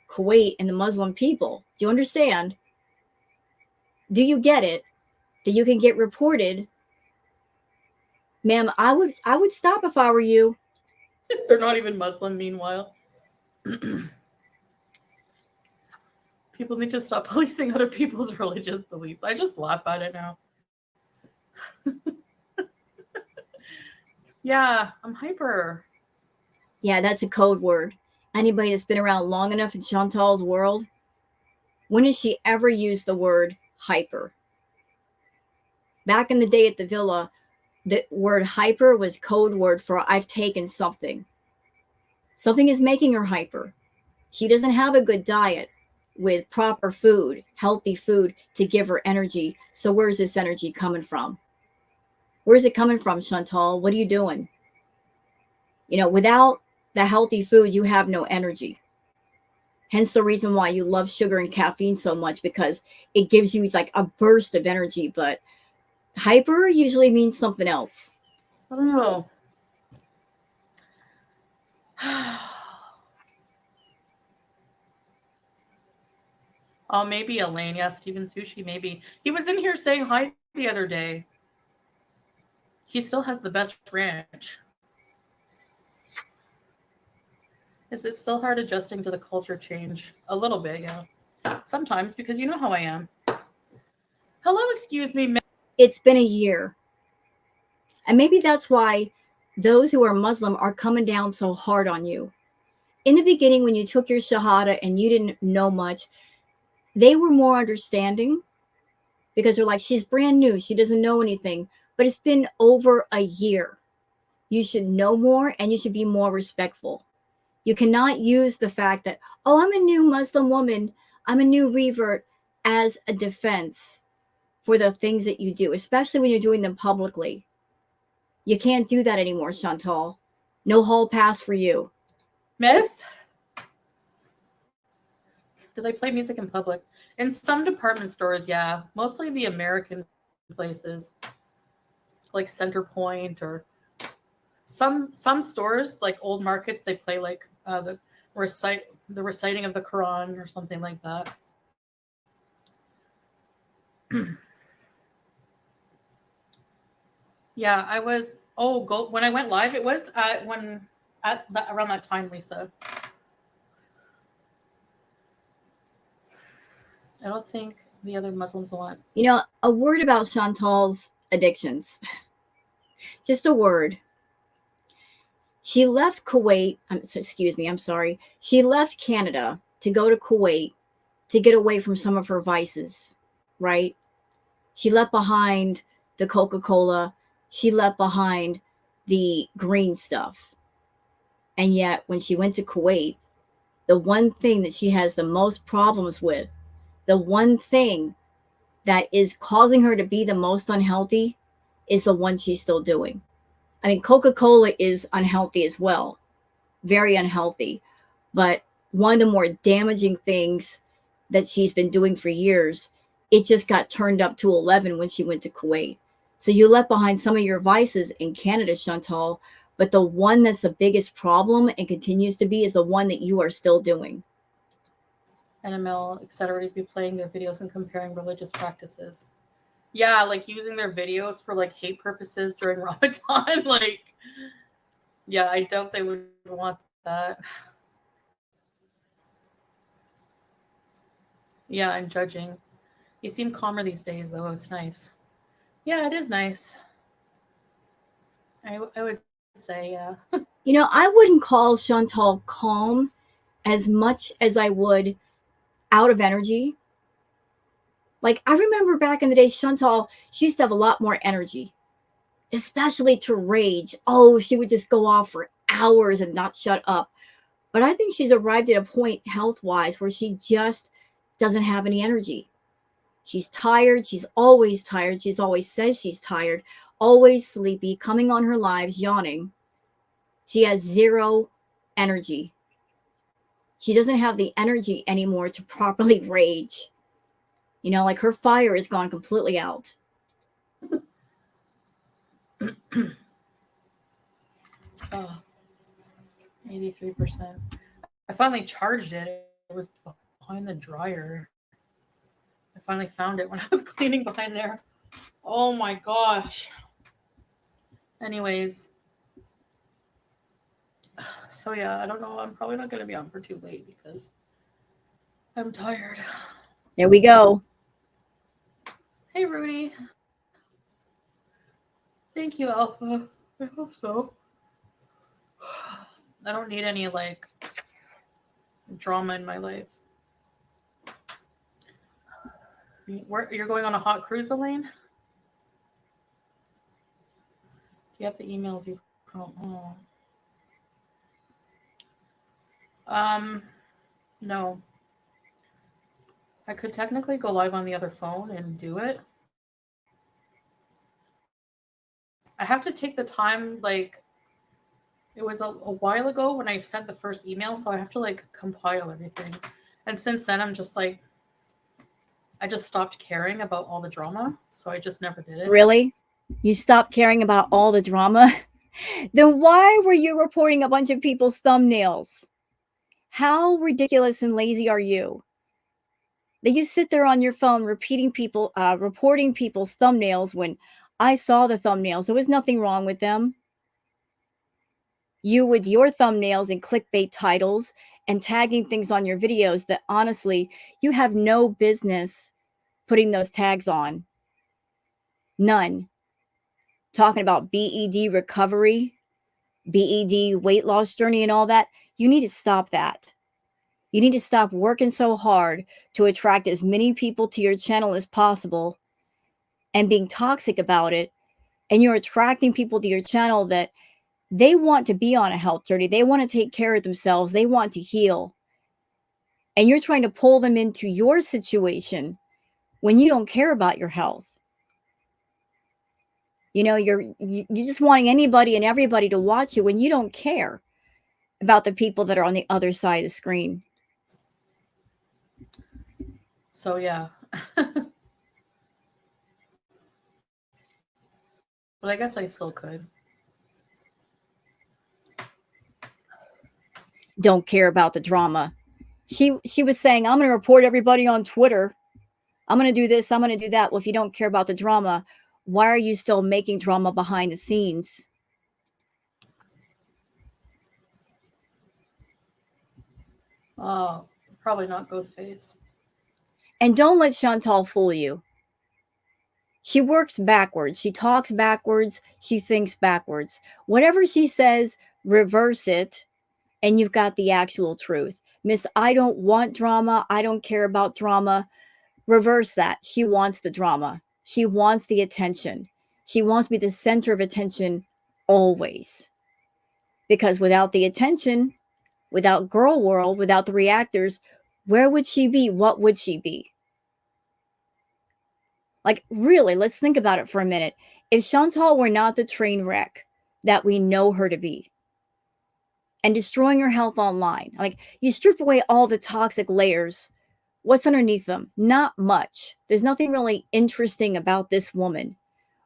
Kuwait and the Muslim people. Do you understand? Do you get it? That you can get reported? Ma'am, I would stop if I were you. They're not even Muslim, meanwhile. People need to stop policing other people's religious beliefs. I just laugh at it now. Yeah, I'm hyper. Yeah, that's a code word. Anybody that's been around long enough in Chantal's world, when has she ever used the word hyper? Back in the day at the villa, the word hyper was code word for I've taken something. Something is making her hyper. She doesn't have a good diet with proper food, healthy food to give her energy. So where's this energy coming from? Where's it coming from, Chantal? What are you doing? You know, without the healthy food, you have no energy. Hence the reason why you love sugar and caffeine so much, because it gives you like a burst of energy. But hyper usually means something else. I don't know. Oh, maybe Elaine. Yeah, Steven Sushi, maybe. He was in here saying hi the other day. He still has the best ranch. Is it still hard adjusting to the culture change? A little bit, yeah. Sometimes, because you know how I am. Hello, excuse me. It's been a year. And maybe that's why those who are Muslim are coming down so hard on you. In the beginning, when you took your Shahada and you didn't know much, they were more understanding because they're like, she's brand new. She doesn't know anything. But it's been over a year. You should know more and you should be more respectful. You cannot use the fact that, oh, I'm a new Muslim woman, I'm a new revert, as a defense for the things that you do, especially when you're doing them publicly. You can't do that anymore, Chantal. No hall pass for you. Miss? Do they play music in public? In some department stores, yeah. Mostly the American places, like Center Point, or some stores, like old markets, they play like the reciting of the Quran or something like that. Yeah, I was. Oh, when I went live, it was around that time, Lisa. I don't think the other Muslims want. You know, a word about Chantal's addictions. Just a word. She left Kuwait. Excuse me. I'm sorry. She left Canada to go to Kuwait to get away from some of her vices, right? She left behind the Coca-Cola. She left behind the green stuff. And yet, when she went to Kuwait, the one thing that she has the most problems with, the one thing that is causing her to be the most unhealthy, is the one she's still doing. I mean, Coca-Cola is unhealthy as well, very unhealthy. But one of the more damaging things that she's been doing for years, it just got turned up to 11 when she went to Kuwait. So you left behind some of your vices in Canada, Chantal, but the one that's the biggest problem and continues to be is the one that you are still doing. NML, etc. to be playing their videos and comparing religious practices. Yeah, like using their videos for like hate purposes during Ramadan. Like, yeah, I doubt they would want that. Yeah, and judging. You seem calmer these days, though. It's nice. Yeah, it is nice. I would say, yeah. You know, I wouldn't call Chantal calm as much as I would out of energy. Like, I remember back in the day, Chantal, she used to have a lot more energy, especially to rage. Oh, she would just go off for hours and not shut up. But I think she's arrived at a point health-wise where she just doesn't have any energy. She's tired. She's always tired. She's always says she's tired, always sleepy, coming on her lives, yawning. She has zero energy. She doesn't have the energy anymore to properly rage. You know, like her fire is gone completely out. 83%. I finally charged it. It was behind the dryer. I finally found it when I was cleaning behind there. Oh my gosh. Anyways. So yeah, I don't know. I'm probably not going to be on for too late because I'm tired. There we go. Hey, Rudy. Thank you, Alpha. I hope so. I don't need any, like, drama in my life. You're going on a hot cruise, Elaine? Do you have the emails you... Oh. No. I could technically go live on the other phone and do it. I have to take the time, like, it was a while ago when I sent the first email, so I have to, like, compile everything. And since then, I'm just, like, I just stopped caring about all the drama, so I just never did it. Really? You stopped caring about all the drama? Then why were you reporting a bunch of people's thumbnails? How ridiculous and lazy are you? That you sit there on your phone reporting people's thumbnails when I saw the thumbnails. There was nothing wrong with them. You with your thumbnails and clickbait titles and tagging things on your videos that honestly, you have no business putting those tags on. None. Talking about BED recovery, BED weight loss journey and all that. You need to stop that. You need to stop working so hard to attract as many people to your channel as possible and being toxic about it. And you're attracting people to your channel that they want to be on a health journey. They want to take care of themselves. They want to heal. And you're trying to pull them into your situation when you don't care about your health. You know, you're just wanting anybody and everybody to watch you when you don't care about the people that are on the other side of the screen. So, yeah. But I guess I still could. Don't care about the drama. She was saying, I'm going to report everybody on Twitter. I'm going to do this, I'm going to do that. Well, if you don't care about the drama, why are you still making drama behind the scenes? Oh, probably not Ghostface. And don't let Chantal fool you. She works backwards. She talks backwards. She thinks backwards. Whatever she says, reverse it, and you've got the actual truth. Miss, I don't want drama. I don't care about drama. Reverse that. She wants the drama. She wants the attention. She wants to be the center of attention always. Because without the attention, without Girl World, without the reactors, where would she be? What would she be? Like, really, let's think about it for a minute. If Chantal were not the train wreck that we know her to be, and destroying her health online, like, you strip away all the toxic layers, what's underneath them? Not much. There's nothing really interesting about this woman.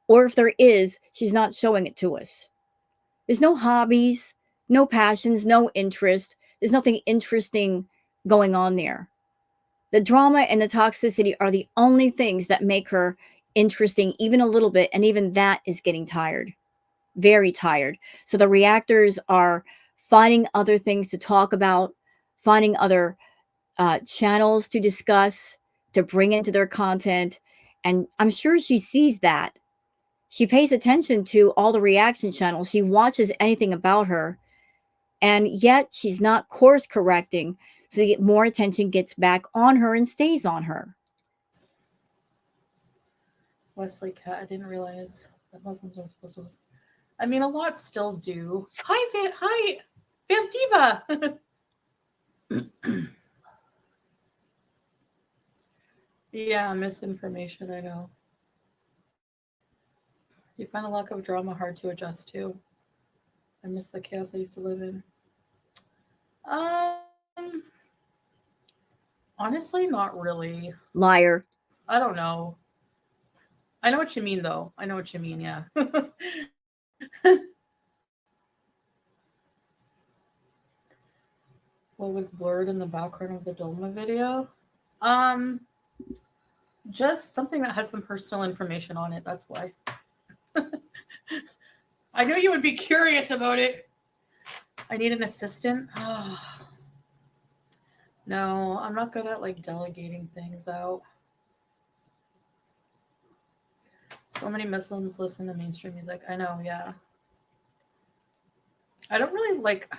Or if there is, she's not showing it to us. There's no hobbies, no passions, no interest. There's nothing interesting going on there. The drama and the toxicity are the only things that make her interesting, even a little bit. And even that is getting tired, very tired. So the reactors are finding other things to talk about, finding other channels to discuss, to bring into their content. And I'm sure she sees that. She pays attention to all the reaction channels. She watches anything about her. And yet she's not course correcting, so that more attention gets back on her and stays on her. Wesley Cat, I didn't realize that Muslims aren't supposed to. I mean, a lot still do. Hi, Vamp Diva. Yeah, misinformation, I know. You find the lack of drama hard to adjust to. I miss the chaos I used to live in. Honestly, not really. Liar. I don't know. I know what you mean, though. I know what you mean, yeah. What was blurred in the background of the Dolma video? Just something that had some personal information on it, that's why. I knew you would be curious about it. I need an assistant. Oh. No, I'm not good at like delegating things out. So many Muslims listen to mainstream music. I know, yeah. I don't really like,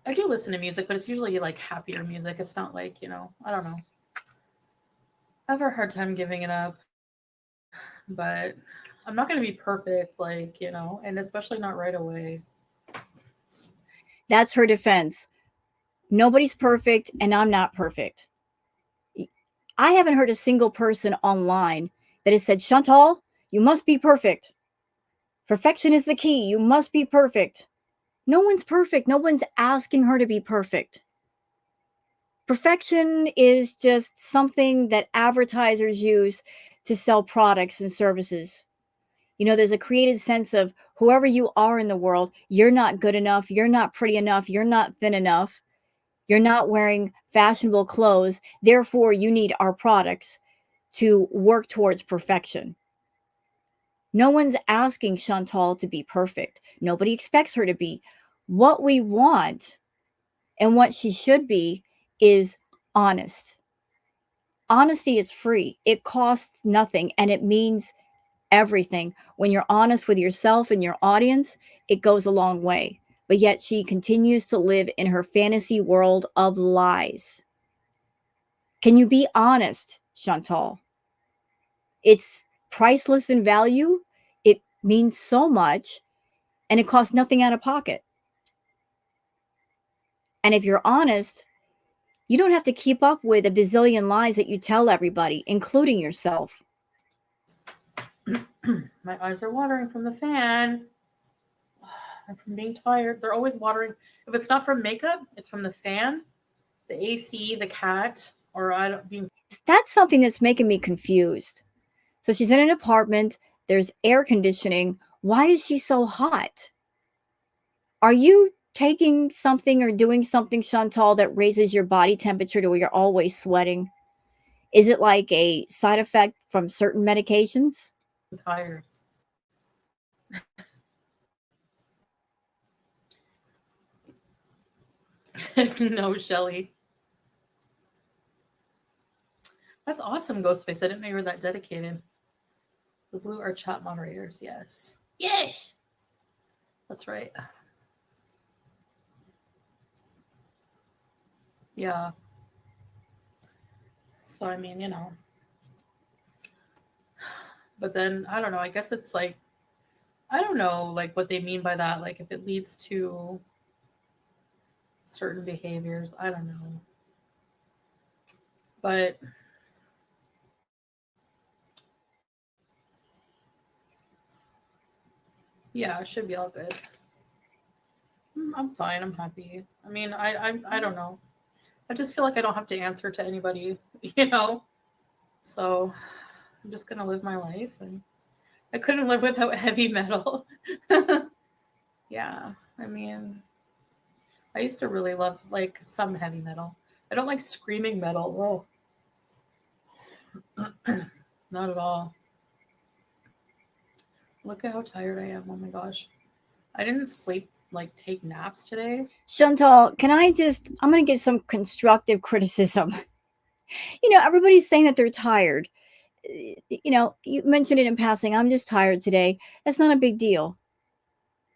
I do listen to music, but it's usually like happier music. It's not like, I don't know. I have a hard time giving it up, but I'm not going to be perfect, and especially not right away. That's her defense. Nobody's perfect, and I'm not perfect. I haven't heard a single person online that has said, Chantal, you must be perfect. Perfection is the key. You must be perfect. No one's perfect. No one's asking her to be perfect. Perfection is just something that advertisers use to sell products and services. There's a created sense of whoever you are in the world, you're not good enough, you're not pretty enough, you're not thin enough, you're not wearing fashionable clothes, therefore you need our products to work towards perfection. No one's asking Chantal to be perfect. Nobody expects her to be. What we want and what she should be is honest. Honesty is free. It costs nothing, and it means everything. When you're honest with yourself and your audience, it goes a long way. But yet she continues to live in her fantasy world of lies. Can you be honest, Chantal? It's priceless in value. It means so much, and it costs nothing out of pocket. And if you're honest, you don't have to keep up with a bazillion lies that you tell everybody, including yourself. My eyes are watering from the fan. I'm from being tired. They're always watering. If it's not from makeup, it's from the fan, the AC, the cat, or That's something that's making me confused. So she's in an apartment. There's air conditioning. Why is she so hot? Are you taking something or doing something, Chantal, that raises your body temperature to where you're always sweating? Is it like a side effect from certain medications? I'm tired. No, Shelly. That's awesome, Ghostface. I didn't know you were that dedicated. The blue are chat moderators. Yes. Yes. That's right. Yeah. So, I mean, but then I don't know. I guess it's like, I don't know, like what they mean by that. Like if it leads to certain behaviors, I don't know. But yeah, it should be all good. I'm fine. I'm happy. I mean, I don't know. I just feel like I don't have to answer to anybody, So I'm just gonna live my life, and I couldn't live without heavy metal. Yeah, I mean, I used to really love like some heavy metal. I don't like screaming metal. Oh, not at all. Look at how tired I am. Oh my gosh. I didn't sleep, like take naps today. Chantal, I'm going to give some constructive criticism. Everybody's saying that they're tired. You mentioned it in passing. I'm just tired today. That's not a big deal.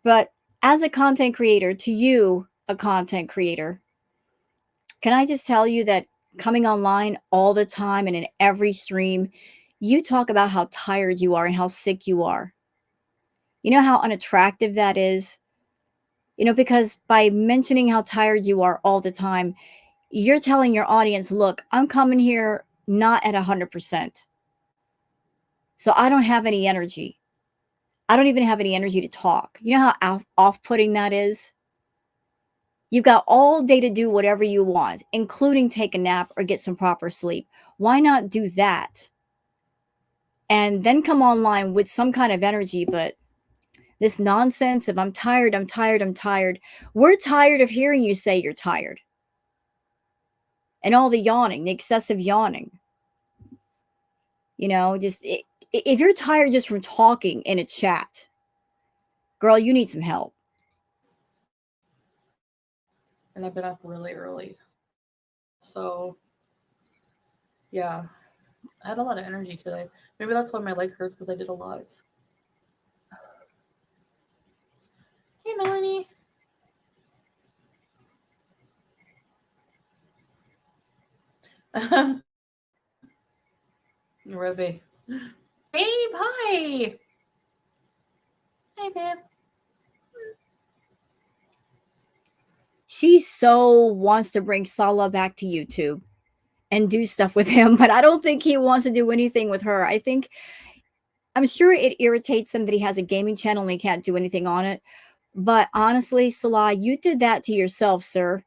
But as a content creator, to you, a content creator, can I just tell you that coming online all the time and in every stream, you talk about how tired you are and how sick you are. You know how unattractive that is? Because by mentioning how tired you are all the time, you're telling your audience, look, I'm coming here not at 100%. So I don't have any energy. I don't even have any energy to talk. You know how off-putting that is? You've got all day to do whatever you want, including take a nap or get some proper sleep. Why not do that? And then come online with some kind of energy, but this nonsense of I'm tired, I'm tired, I'm tired. We're tired of hearing you say you're tired. And all the yawning, the excessive yawning. If you're tired just from talking in a chat, girl, you need some help. And I've been up really early. So, yeah, I had a lot of energy today. Maybe that's why my leg hurts because I did a lot. Hey, Melanie. Ruby. Babe, hi. Hey, babe. She so wants to bring Salah back to YouTube and do stuff with him, but I don't think he wants to do anything with her. I'm sure it irritates him that he has a gaming channel and he can't do anything on it. But honestly, Salah, you did that to yourself, sir.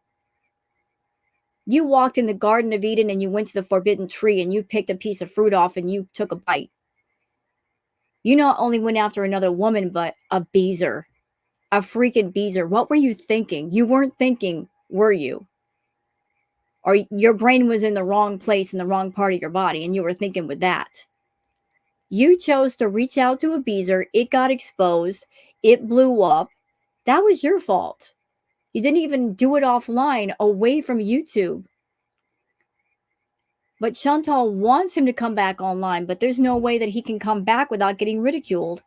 You walked in the Garden of Eden and you went to the forbidden tree and you picked a piece of fruit off and you took a bite. You not only went after another woman, but a beezer. A freaking beezer. What were you thinking? You weren't thinking, were you? Or your brain was in the wrong place in the wrong part of your body and you were thinking with that. You chose to reach out to a beezer. It got exposed. It blew up. That was your fault. You didn't even do it offline away from YouTube. But Chantal wants him to come back online, but there's no way that he can come back without getting ridiculed.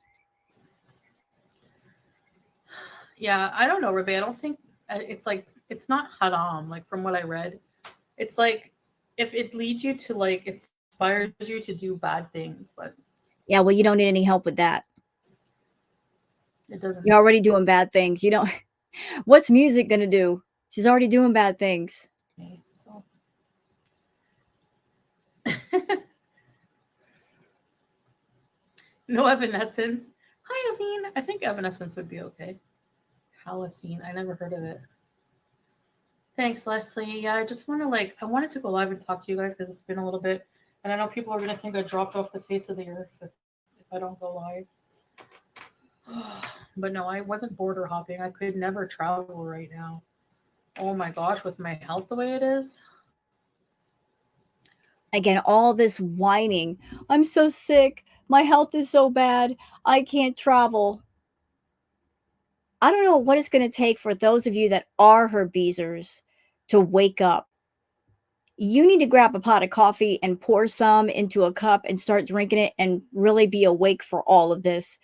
Yeah, I don't know, Ruby. I don't think it's not haram, like from what I read. It's like if it leads you to like inspires you to do bad things, but yeah, well, you don't need any help with that. It doesn't. You're already doing bad things. You don't. What's music gonna do? She's already doing bad things. Okay, so. No Evanescence. Hi, Aline. I think Evanescence would be okay. Halocene. I never heard of it. Thanks, Leslie. Yeah, I just want to I wanted to go live and talk to you guys because it's been a little bit, and I know people are gonna think I dropped off the face of the earth if I don't go live. But no, I wasn't border hopping. I could never travel right now. Oh my gosh, with my health the way it is. Again, all this whining. I'm so sick. My health is so bad. I can't travel. I don't know what it's going to take for those of you that are her beezers to wake up. You need to grab a pot of coffee and pour some into a cup and start drinking it and really be awake for all of this.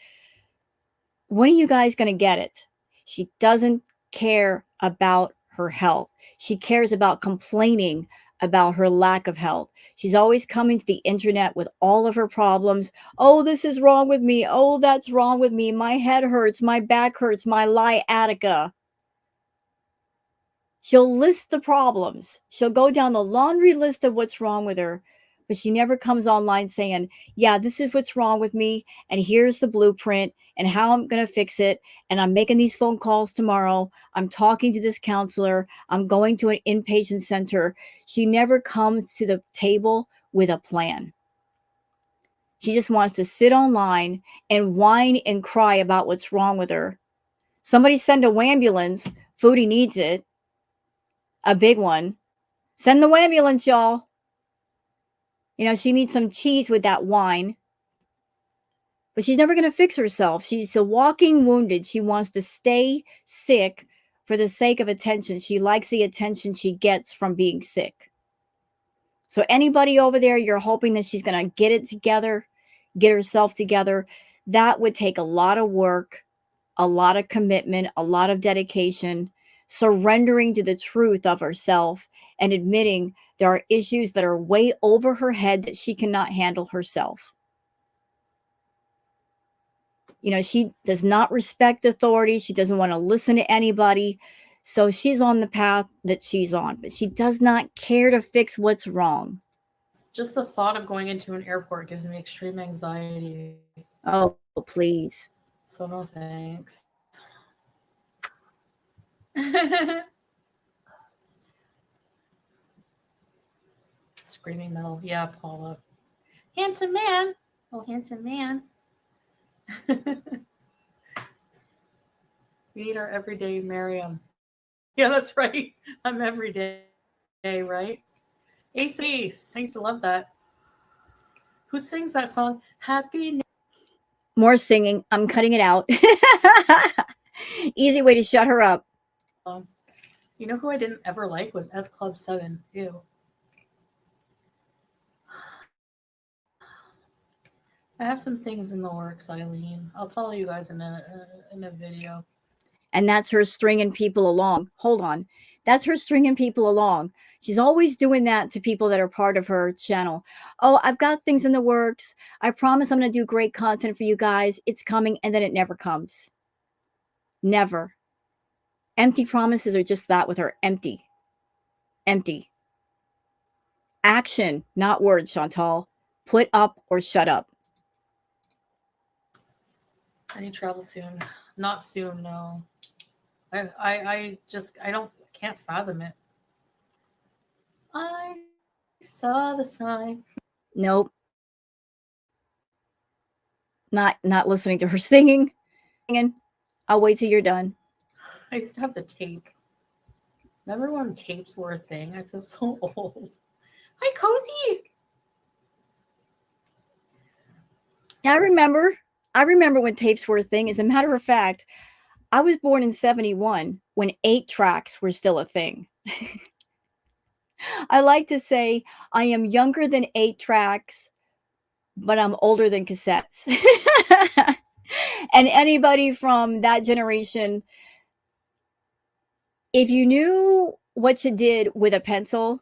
When are you guys going to get it? She doesn't care about her health. She cares about complaining about her lack of health. She's always coming to the internet with all of her problems. Oh, this is wrong with me. Oh, that's wrong with me. My head hurts. My back hurts. My sciatica. She'll list the problems. She'll go down the laundry list of what's wrong with her, but she never comes online saying, yeah, this is what's wrong with me, and here's the blueprint, and how I'm going to fix it, and I'm making these phone calls tomorrow. I'm talking to this counselor. I'm going to an inpatient center. She never comes to the table with a plan. She just wants to sit online and whine and cry about what's wrong with her. Somebody send a ambulance. Foodie needs it. A big one. Send the ambulance, y'all. You know, she needs some cheese with that wine. But she's never going to fix herself. She's a walking wounded. She wants to stay sick for the sake of attention. She likes the attention she gets from being sick. So anybody over there, you're hoping that she's going to get it together, get herself together. That would take a lot of work, a lot of commitment, a lot of dedication, surrendering to the truth of herself and admitting there are issues that are way over her head that she cannot handle herself. You know, she does not respect authority. She doesn't want to listen to anybody. So she's on the path that she's on, but she does not care to fix what's wrong. Just the thought of going into an airport gives me extreme anxiety. Oh, please. So no thanks. Screaming metal. Yeah, Paula. Handsome man. Oh, handsome man. We need our everyday Miriam. Yeah, that's right. I'm everyday, right? Ace Ace. I used to love that. Who sings that song? Happy New More singing. I'm cutting it out. Easy way to shut her up. You know who I didn't ever like was S Club 7. Ew. I have some things in the works, Eileen. I'll tell you guys in a video. And that's her stringing people along. Hold on. That's her stringing people along. She's always doing that to people that are part of her channel. Oh, I've got things in the works. I promise I'm going to do great content for you guys. It's coming. And then it never comes. Never. Empty promises are just that with her. Empty. Empty. Action, not words, Chantal. Put up or shut up. I need travel soon. Not soon, no. I can't fathom it. I saw the sign. Nope. Not listening to her singing. I'll wait till you're done. I used to have the tape. Remember when tapes were a thing? I feel so old. Hi, Cozy. I remember when tapes were a thing. As a matter of fact, I was born in 71 when 8 tracks were still a thing. I like to say I am younger than 8 tracks, but I'm older than cassettes. And anybody from that generation, if you knew what you did with a pencil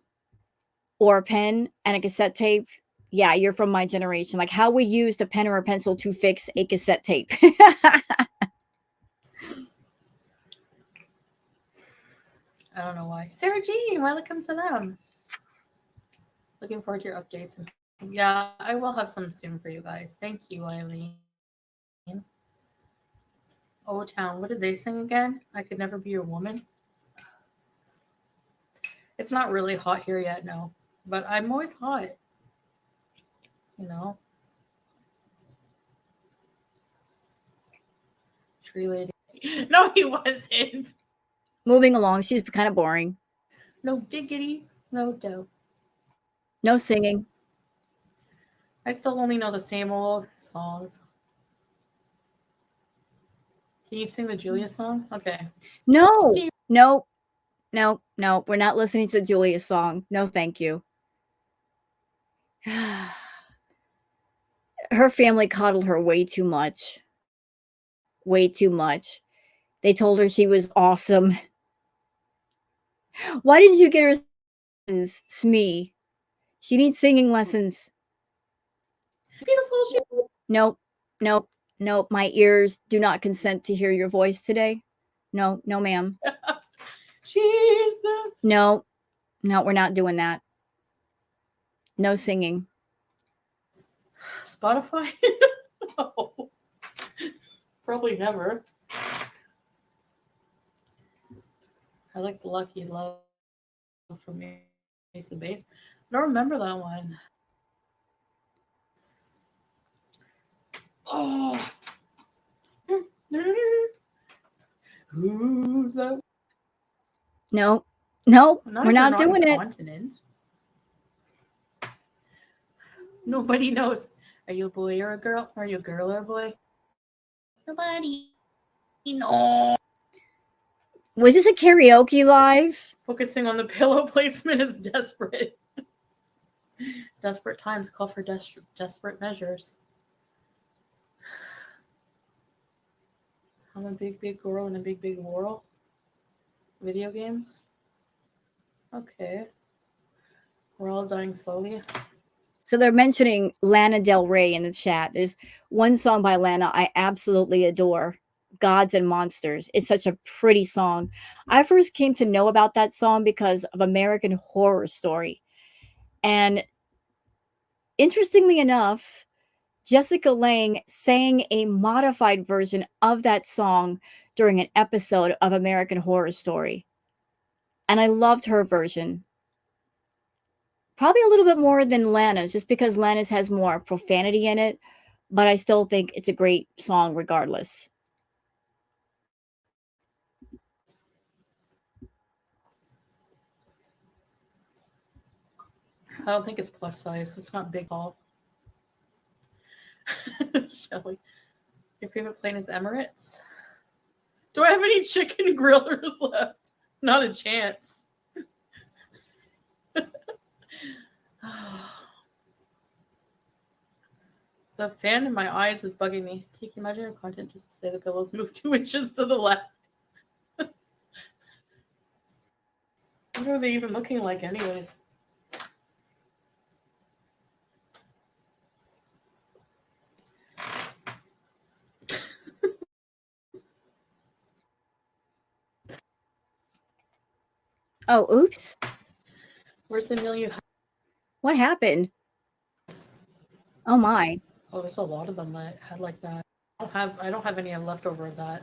or a pen and a cassette tape, yeah, you're from my generation. Like how we used a pen or a pencil to fix a cassette tape. I don't know why. Sarah Jean, welcome to them. Looking forward to your updates. Yeah, I will have some soon for you guys. Thank you, Eileen. O Town, what did they sing again? I Could Never Be Your Woman. It's not really hot here yet, no. But I'm always hot. You know? Tree lady. No, he wasn't. Moving along, she's kind of boring. No diggity, no dough. No singing. I still only know the same old songs. Can you sing the Julia song? Okay. No, no, no, no. We're not listening to Julia's song. No, thank you. Her family coddled her way too much. Way too much. They told her she was awesome. Why didn't you get her lessons, Smee? She needs singing lessons. Beautiful. Nope, nope, nope. My ears do not consent to hear your voice today. No, no, ma'am. She's the. No, no, we're not doing that. No singing. Spotify? No. Probably never. I like the Lucky Love from Ace of Base. I don't remember that one. Oh. Who's that? No, no, Not we're if you're not doing in it. continents. Nobody knows. Are you a boy or a girl? Are you a girl or a boy? Nobody knows. Was this a karaoke live? Focusing on the pillow placement is desperate. Desperate times call for desperate measures. I'm a big, big girl in a big, big world. Video games? Okay. We're all dying slowly. So they're mentioning Lana Del Rey in the chat. There's one song by Lana I absolutely adore, Gods and Monsters. It's such a pretty song. I first came to know about that song because of American Horror Story. And interestingly enough, Jessica Lange sang a modified version of that song during an episode of American Horror Story. And I loved her version. Probably a little bit more than Lana's, just because Lana's has more profanity in it, but I still think it's a great song regardless. I don't think it's plus size. It's not big ball. Shelly. Your favorite plane is Emirates? Do I have any chicken grillers left? Not a chance. The fan in my eyes is bugging me. Can you imagine your content just to say the pillows move 2 inches to the left? What are they even looking like anyways? Oh, oops. Where's the meal you have? What happened? Oh my. Oh, there's a lot of them that had like that. I don't have any leftover of that.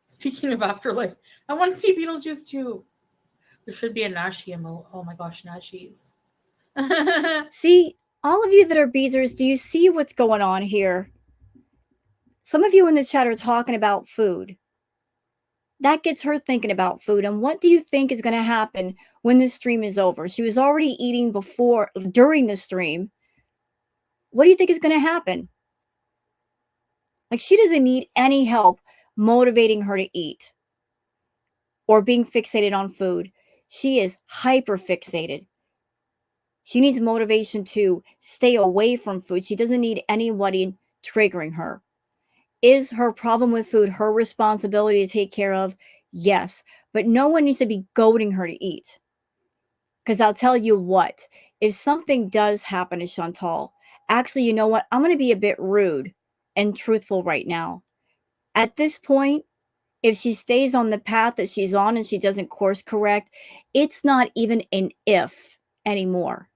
Speaking of afterlife, I want to see Beetlejuice too. There should be a Nashi emote. Oh my gosh, Nashis. See, all of you that are Beezers, do you see what's going on here? Some of you in the chat are talking about food. That gets her thinking about food. And what do you think is going to happen when the stream is over? She was already eating during the stream. What do you think is going to happen? Like, she doesn't need any help motivating her to eat or being fixated on food. She is hyper fixated. She needs motivation to stay away from food. She doesn't need anybody triggering her. Is her problem with food her responsibility to take care of? Yes. But no one needs to be goading her to eat. Because I'll tell you what, if something does happen to Chantal, actually, you know what? I'm going to be a bit rude and truthful right now. At this point, if she stays on the path that she's on and she doesn't course correct, it's not even an if anymore.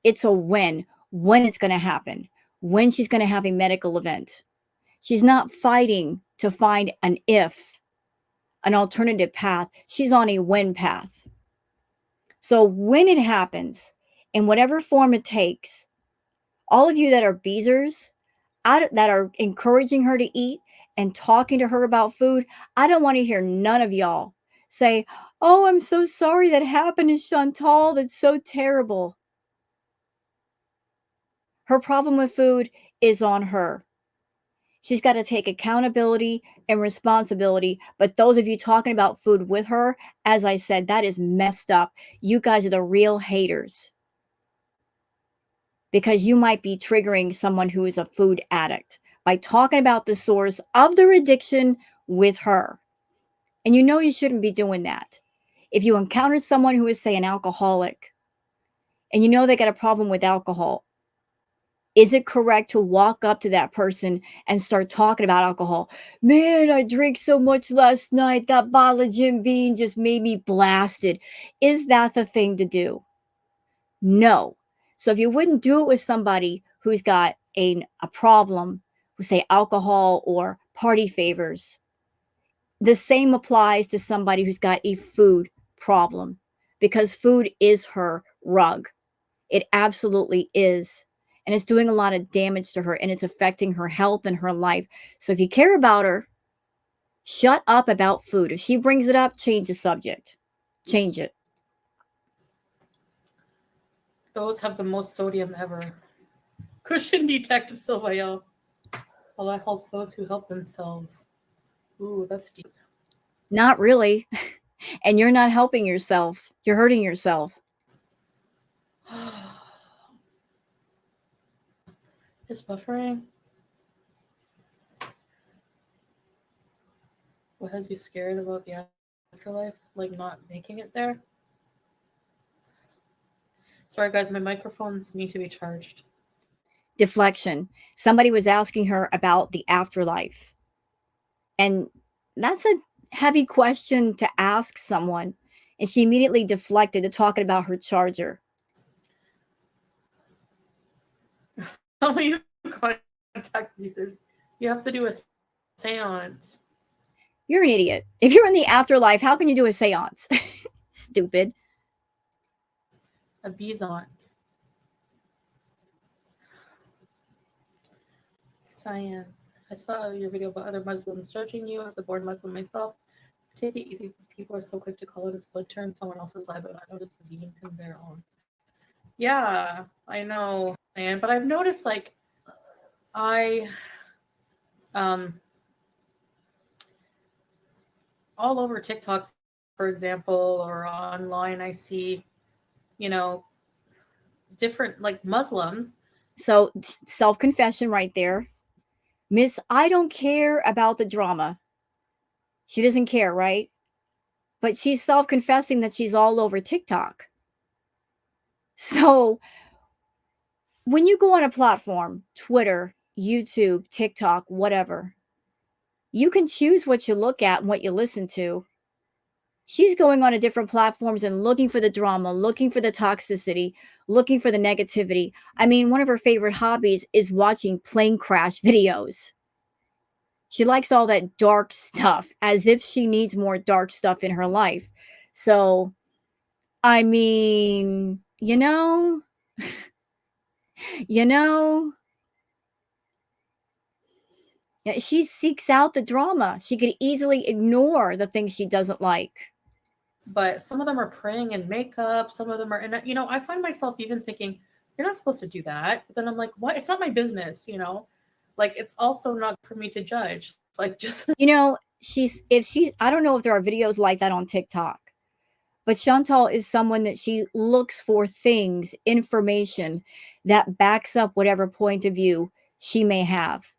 It's a when it's going to happen, when she's going to have a medical event. She's not fighting to find an alternative path. She's on a when path. So when it happens, in whatever form it takes, all of you that are Beezers, that are encouraging her to eat and talking to her about food, I don't want to hear none of y'all say, oh, I'm so sorry that happened to Chantal. That's so terrible. Her problem with food is on her. She's got to take accountability and responsibility. But those of you talking about food with her, as I said, that is messed up. You guys are the real haters, because you might be triggering someone who is a food addict by talking about the source of their addiction with her. And you know you shouldn't be doing that. If you encounter someone who is, say, an alcoholic, and you know they got a problem with alcohol, is it correct to walk up to that person and start talking about alcohol? Man, I drank so much last night. That bottle of Jim Beam just made me blasted. Is that the thing to do? No. So if you wouldn't do it with somebody who's got a problem with, say, alcohol or party favors, the same applies to somebody who's got a food problem, because food is her rug. It absolutely is. And it's doing a lot of damage to her, and it's affecting her health and her life. So if you care about her, shut up about food. If she brings it up, change the subject. Change it. Those have the most sodium ever. Cushion Detective Sylvia. Well, that helps those who help themselves. Ooh, that's deep. Not really. And you're not helping yourself. You're hurting yourself. It's buffering. What has you scared about the afterlife? Like not making it there? Sorry, guys, my microphones need to be charged. Deflection. Somebody was asking her about the afterlife. And that's a heavy question to ask someone. And she immediately deflected to talking about her charger. How many contact pieces? You have to do a seance. You're an idiot. If you're in the afterlife, how can you do a seance? Stupid. A Bizance. Cyan. I saw your video about other Muslims judging you as a born Muslim myself. Take it easy. These people are so quick to call it a splinter in someone else's life, but I noticed the beam in their own. Yeah, I know, man. But I've noticed, like, all over TikTok, for example, or online, I see, different, like, Muslims. So self-confession right there. Miss, I don't care about the drama. She doesn't care, right? But she's self-confessing that she's all over TikTok. So when you go on a platform, Twitter, YouTube, TikTok, whatever, you can choose what you look at and what you listen to. She's going on to different platforms and looking for the drama, looking for the toxicity, looking for the negativity. I mean, one of her favorite hobbies is watching plane crash videos. She likes all that dark stuff, as if she needs more dark stuff in her life. So, I mean, yeah, she seeks out the drama. She could easily ignore the things she doesn't like. But some of them are praying in makeup. Some of them are, and I find myself even thinking, you're not supposed to do that. But then I'm like, what? It's not my business, Like, it's also not for me to judge. Like, just I don't know if there are videos like that on TikTok, but Chantal is someone that she looks for things, information that backs up whatever point of view she may have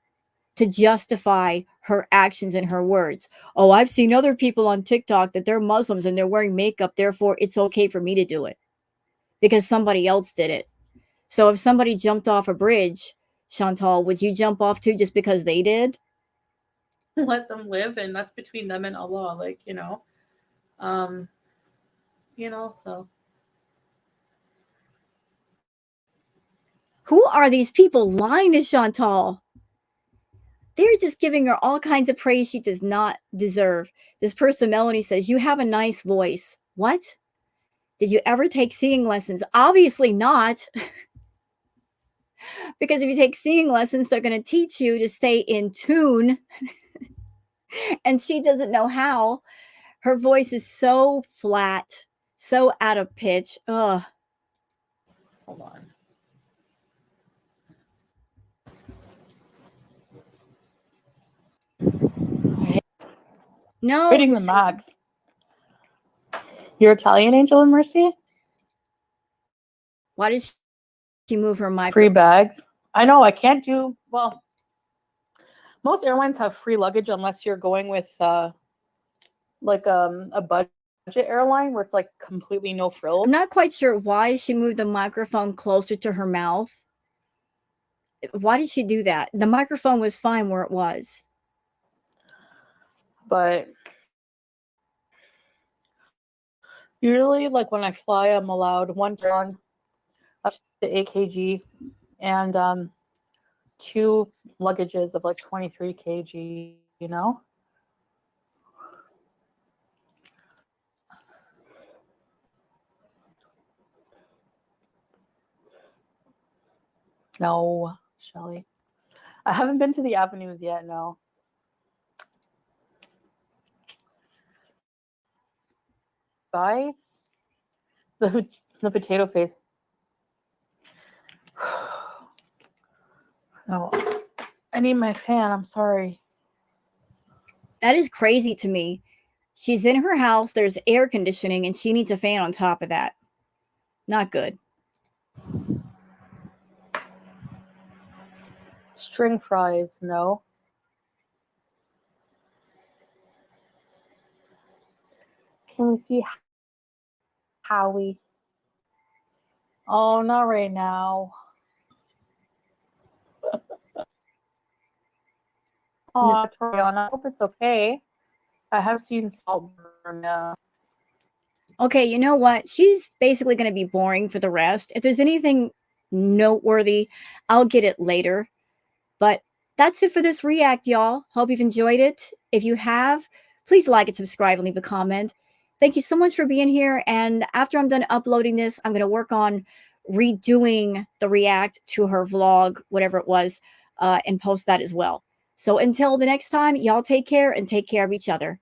to justify her actions and her words. Oh, I've seen other people on TikTok that they're Muslims and they're wearing makeup, therefore it's okay for me to do it because somebody else did it. So if somebody jumped off a bridge, Chantal, would you jump off too just because they did? let them live, and that's between them and Allah. Like, so. Who are these people lying to Chantal? They're just giving her all kinds of praise she does not deserve. This person, Melanie, says, you have a nice voice. What? Did you ever take singing lessons? Obviously not. Because if you take singing lessons, they're going to teach you to stay in tune. And she doesn't know how. Her voice is so flat, so out of pitch. Ugh. Hold on. No. Rating the max. Your Italian Angel and Mercy? Why did she move her mic? Free bags. I know, I can't do, well, most airlines have free luggage unless you're going with like a budget airline where it's like completely no frills. I'm not quite sure why she moved the microphone closer to her mouth. Why did she do that? The microphone was fine where it was. But usually, like when I fly, I'm allowed one on up to 8 kg and 2 luggages of like 23 kg, you know? No, Shelly. I haven't been to the avenues yet, no. Guys, the potato face. No, I need my fan. I'm sorry. That is crazy to me. She's in her house. There's air conditioning, and she needs a fan on top of that. Not good. String fries, no. Can we see Howie? Oh, not right now. Oh, Toriana, I hope it's okay. I have seen Saltburn. Okay, you know what? She's basically going to be boring for the rest. If there's anything noteworthy, I'll get it later. But that's it for this react, y'all. Hope you've enjoyed it. If you have, please like and subscribe and leave a comment. Thank you so much for being here. And after I'm done uploading this, I'm going to work on redoing the react to her vlog, whatever it was, and post that as well. So until the next time, y'all take care and take care of each other.